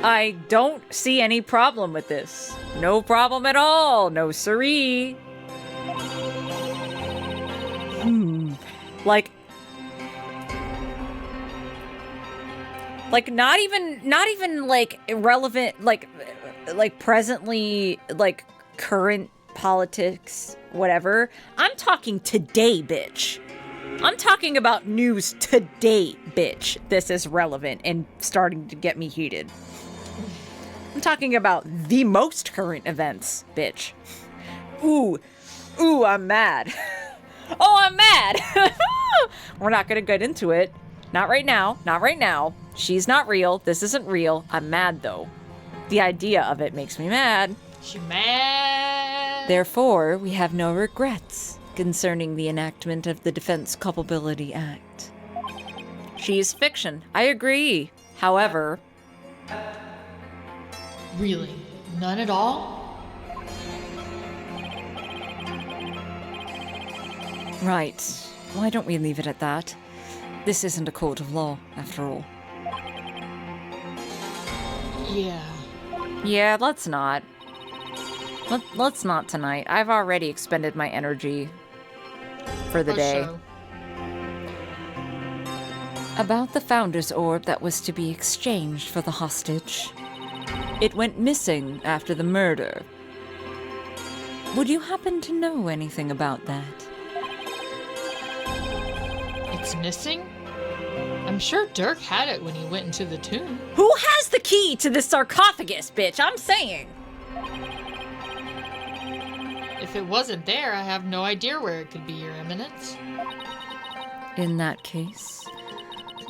I don't see any problem with this. No problem at all. No siree. Like not even like irrelevant, like presently, like current politics, whatever. I'm talking today, bitch. I'm talking about news today, bitch. This is relevant and starting to get me heated. I'm talking about the most current events, bitch. Ooh, I'm mad. Oh, I'm mad. We're not gonna get into it. Not right now. She's not real. This isn't real. I'm mad, though. The idea of it makes me mad. She mad. Therefore, we have no regrets concerning the enactment of the Defense Culpability Act. She is fiction. I agree. However... Really? None at all? Right. Why don't we leave it at that? This isn't a court of law, after all. Yeah. Yeah, let's not. Let's not tonight. I've already expended my energy for the day. Sure. About the Founder's Orb that was to be exchanged for the hostage. It went missing after the murder. Would you happen to know anything about that? It's missing? I'm sure Dirk had it when he went into the tomb. Who has the key to this sarcophagus, bitch? I'm saying. If it wasn't there, I have no idea where it could be, Your Eminence. In that case,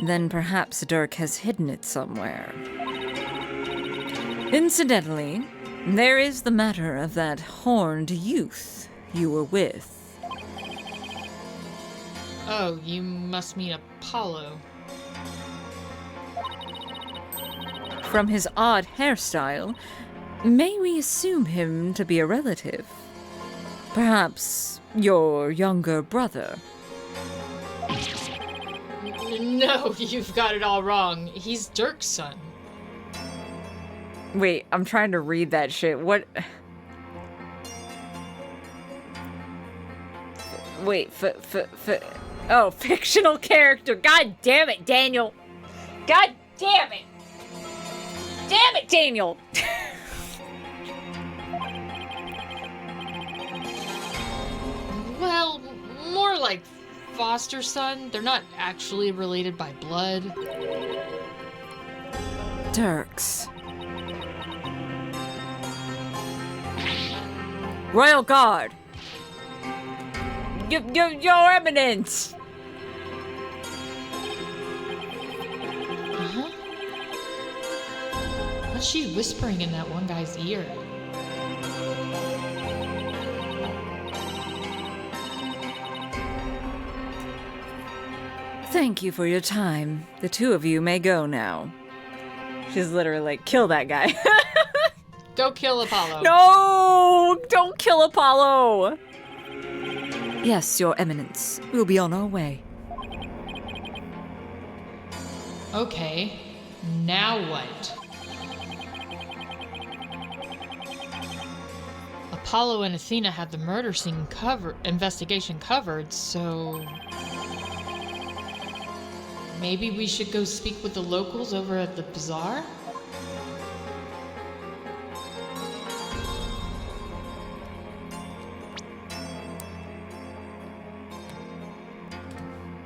then perhaps Dirk has hidden it somewhere. Incidentally, there is the matter of that horned youth you were with. Oh, you must mean Apollo. From his odd hairstyle, may we assume him to be a relative? Perhaps your younger brother? No, you've got it all wrong. He's Dirk's son. Wait, I'm trying to read that shit. What? Wait, oh, fictional character. God damn it, Daniel. God damn it. Damn it, Daniel. Well, more like foster son. They're not actually related by blood. Dirks. Royal Guard. Your Eminence. Uh-huh. What's she whispering in that one guy's ear? Thank you for your time. The two of you may go now. She's literally like, kill that guy. Go kill Apollo. No! Don't kill Apollo! Yes, Your Eminence. We'll be on our way. Okay, now what? Apollo and Athena had the murder scene investigation covered, so maybe we should go speak with the locals over at the bazaar?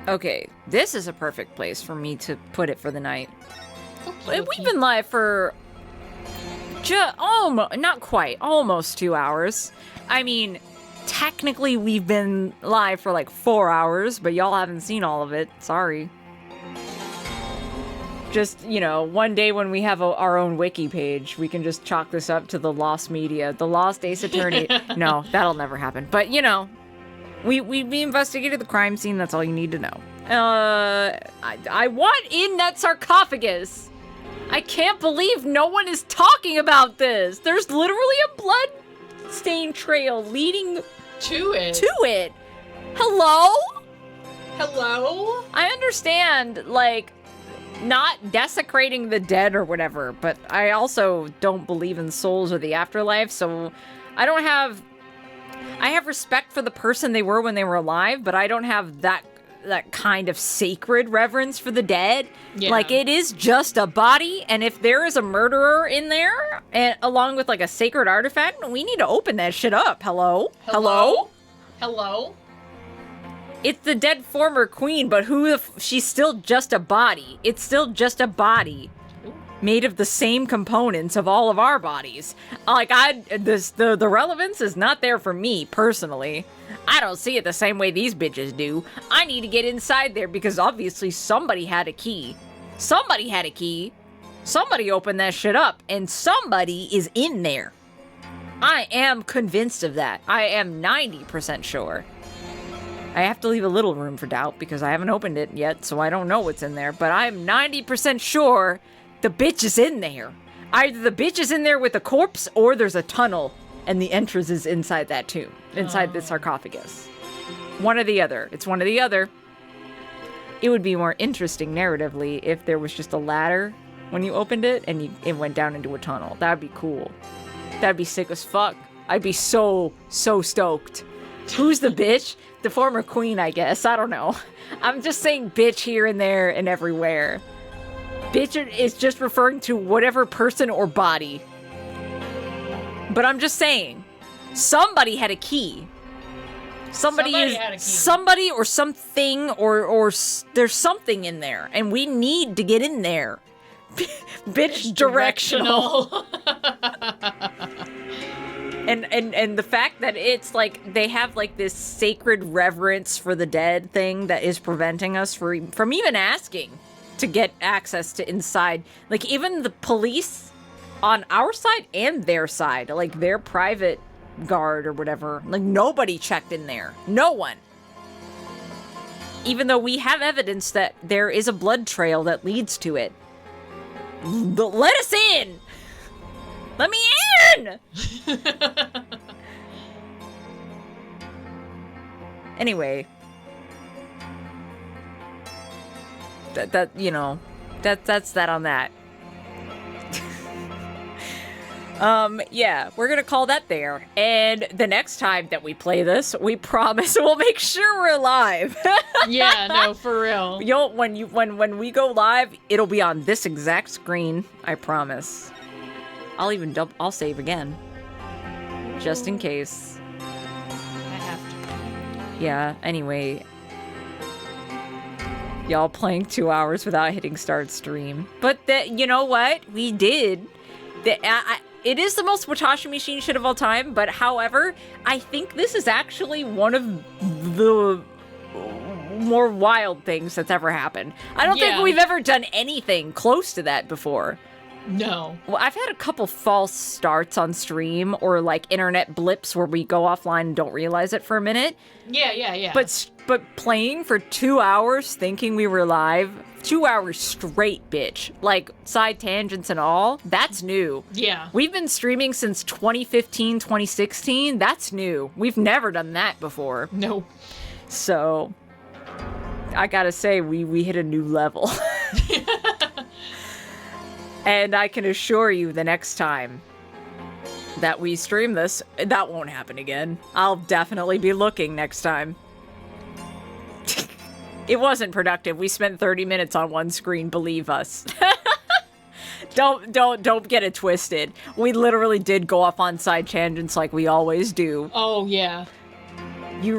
Okay, this is a perfect place for me to put it for the night. Okay. We've been live for not quite, almost 2 hours. I mean, technically we've been live for like 4 hours, but y'all haven't seen all of it. Sorry. Just, you know, one day when we have our own wiki page, we can just chalk this up to the lost media, the lost Ace Attorney. No, that'll never happen. But, you know, we investigated the crime scene. That's all you need to know. I want in that sarcophagus. I can't believe no one is talking about this. There's literally a blood stain trail leading to it. Hello? Hello? I understand, like, not desecrating the dead or whatever, but I also don't believe in souls or the afterlife, so I have respect for the person they were when they were alive, but I don't have that kind of sacred reverence for the dead. Yeah. Like, it is just a body, and if there is a murderer in there, and along with like a sacred artifact, we need to open that shit up. Hello? It's the dead former queen, but she's still just a body. It's still just a body made of the same components of all of our bodies. Like, the relevance is not there for me, personally. I don't see it the same way these bitches do. I need to get inside there because obviously somebody had a key. Somebody opened that shit up, and somebody is in there. I am convinced of that. I am 90% sure. I have to leave a little room for doubt because I haven't opened it yet, so I don't know what's in there, but I'm 90% sure the bitch is in there. Either the bitch is in there with a corpse, or there's a tunnel, and the entrance is inside that tomb, inside the sarcophagus. One or the other. It's one or the other. It would be more interesting narratively if there was just a ladder when you opened it, and it went down into a tunnel. That'd be cool. That'd be sick as fuck. I'd be so stoked. Who's the bitch? The former queen, I guess. I don't know. I'm just saying bitch here and there and everywhere. Bitch is just referring to whatever person or body. But I'm just saying, somebody had a key. Somebody had a key. Somebody or something or there's something in there, and we need to get in there. Bitch directional. And the fact that it's like they have like this sacred reverence for the dead thing that is preventing us from even asking to get access to inside. Like even the police on our side and their side, like their private guard or whatever, like nobody checked in there. No one. Even though we have evidence that there is a blood trail that leads to it. Let us in! Let me in! Anyway. That's that on that. Yeah, we're gonna call that there. And the next time that we play this, we promise we'll make sure we're live. Yeah, no, for real. When we go live, it'll be on this exact screen, I promise. I'll save again. Just in case. I have to. Yeah, anyway. Y'all playing 2 hours without hitting start stream. But you know what? We did. It is the most Watashi machine shit of all time, but however, I think this is actually one of the more wild things that's ever happened. I don't think we've ever done anything close to that before. No. Well, I've had a couple false starts on stream or like internet blips where we go offline and don't realize it for a minute. Yeah. But playing for 2 hours thinking we were live, 2 hours straight, bitch. Like side tangents and all, that's new. Yeah. We've been streaming since 2015, 2016. That's new. We've never done that before. No. So I gotta say, we hit a new level. And I can assure you the next time that we stream this, that won't happen again. I'll definitely be looking next time. It wasn't productive. We spent 30 minutes on one screen, believe us. Don't get it twisted. We literally did go off on side tangents like we always do. Oh, yeah. We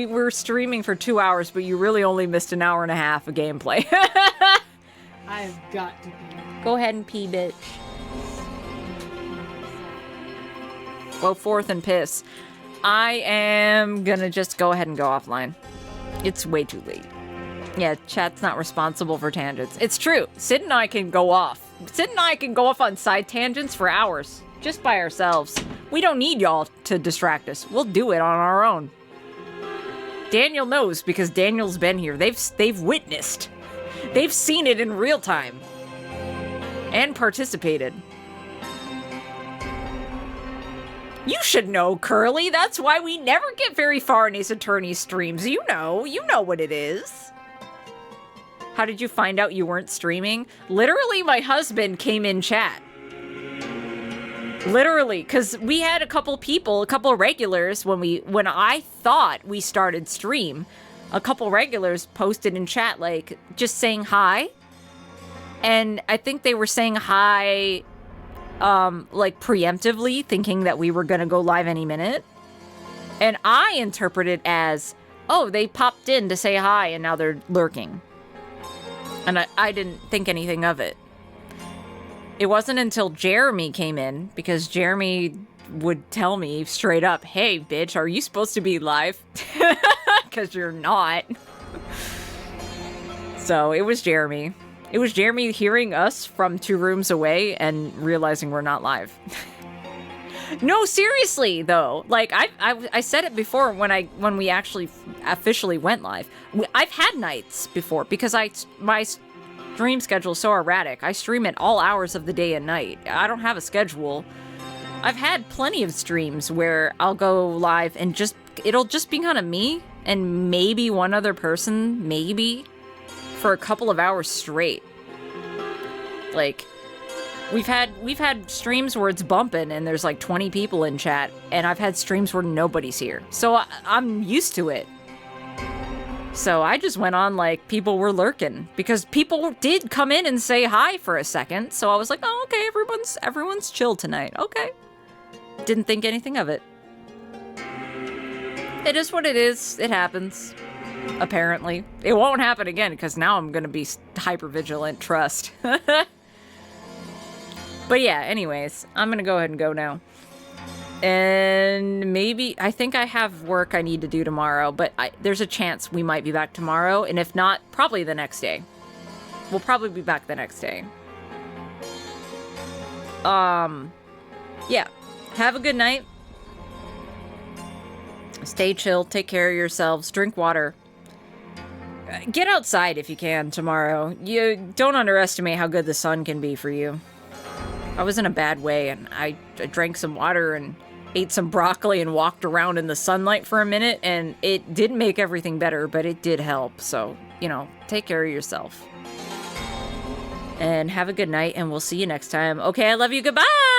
were streaming for 2 hours, but you really only missed an hour and a half of gameplay. I've got to be. Go ahead and pee, bitch. Go forth and piss. I am gonna just go ahead and go offline. It's way too late. Yeah, chat's not responsible for tangents. It's true. Sid and I can go off. Sid and I can go off on side tangents for hours. Just by ourselves. We don't need y'all to distract us. We'll do it on our own. Daniel knows because Daniel's been here. They've witnessed. They've seen it in real time. And participated. You should know, Curly. That's why we never get very far in Ace Attorney streams. You know what it is. How did you find out you weren't streaming? Literally, my husband came in chat. Literally, because we had a couple regulars when I thought we started stream. A couple regulars posted in chat, like, just saying hi. And I think they were saying hi, like, preemptively, thinking that we were gonna go live any minute. And I interpret it as, oh, they popped in to say hi, and now they're lurking. And I didn't think anything of it. It wasn't until Jeremy came in, because Jeremy would tell me straight up, hey, bitch, are you supposed to be live? Because you're not. So it was Jeremy. It was Jeremy hearing us from 2 rooms away and realizing we're not live. No, seriously, though. Like, I said it before when we actually officially went live. I've had nights before because my stream schedule is so erratic. I stream at all hours of the day and night. I don't have a schedule. I've had plenty of streams where I'll go live and it'll just be kind of me and maybe one other person, maybe, for a couple of hours straight. Like, We've had streams where it's bumping and there's like 20 people in chat, and I've had streams where nobody's here. So I'm used to it. So I just went on like people were lurking because people did come in and say hi for a second. So I was like, oh, okay, everyone's chill tonight. Okay. Didn't think anything of it. It is what it is. It happens. Apparently. It won't happen again because now I'm going to be hyper vigilant. Trust. But yeah, anyways, I'm going to go ahead and go now. And maybe, I think I have work I need to do tomorrow, but there's a chance we might be back tomorrow. And if not, probably the next day. We'll probably be back the next day. Yeah. Have a good night. Stay chill. Take care of yourselves. Drink water. Get outside if you can tomorrow. You don't underestimate how good the sun can be for you. I was in a bad way, and I drank some water and ate some broccoli and walked around in the sunlight for a minute, and it didn't make everything better, but it did help. So, you know, take care of yourself. And have a good night, and we'll see you next time. Okay, I love you. Goodbye!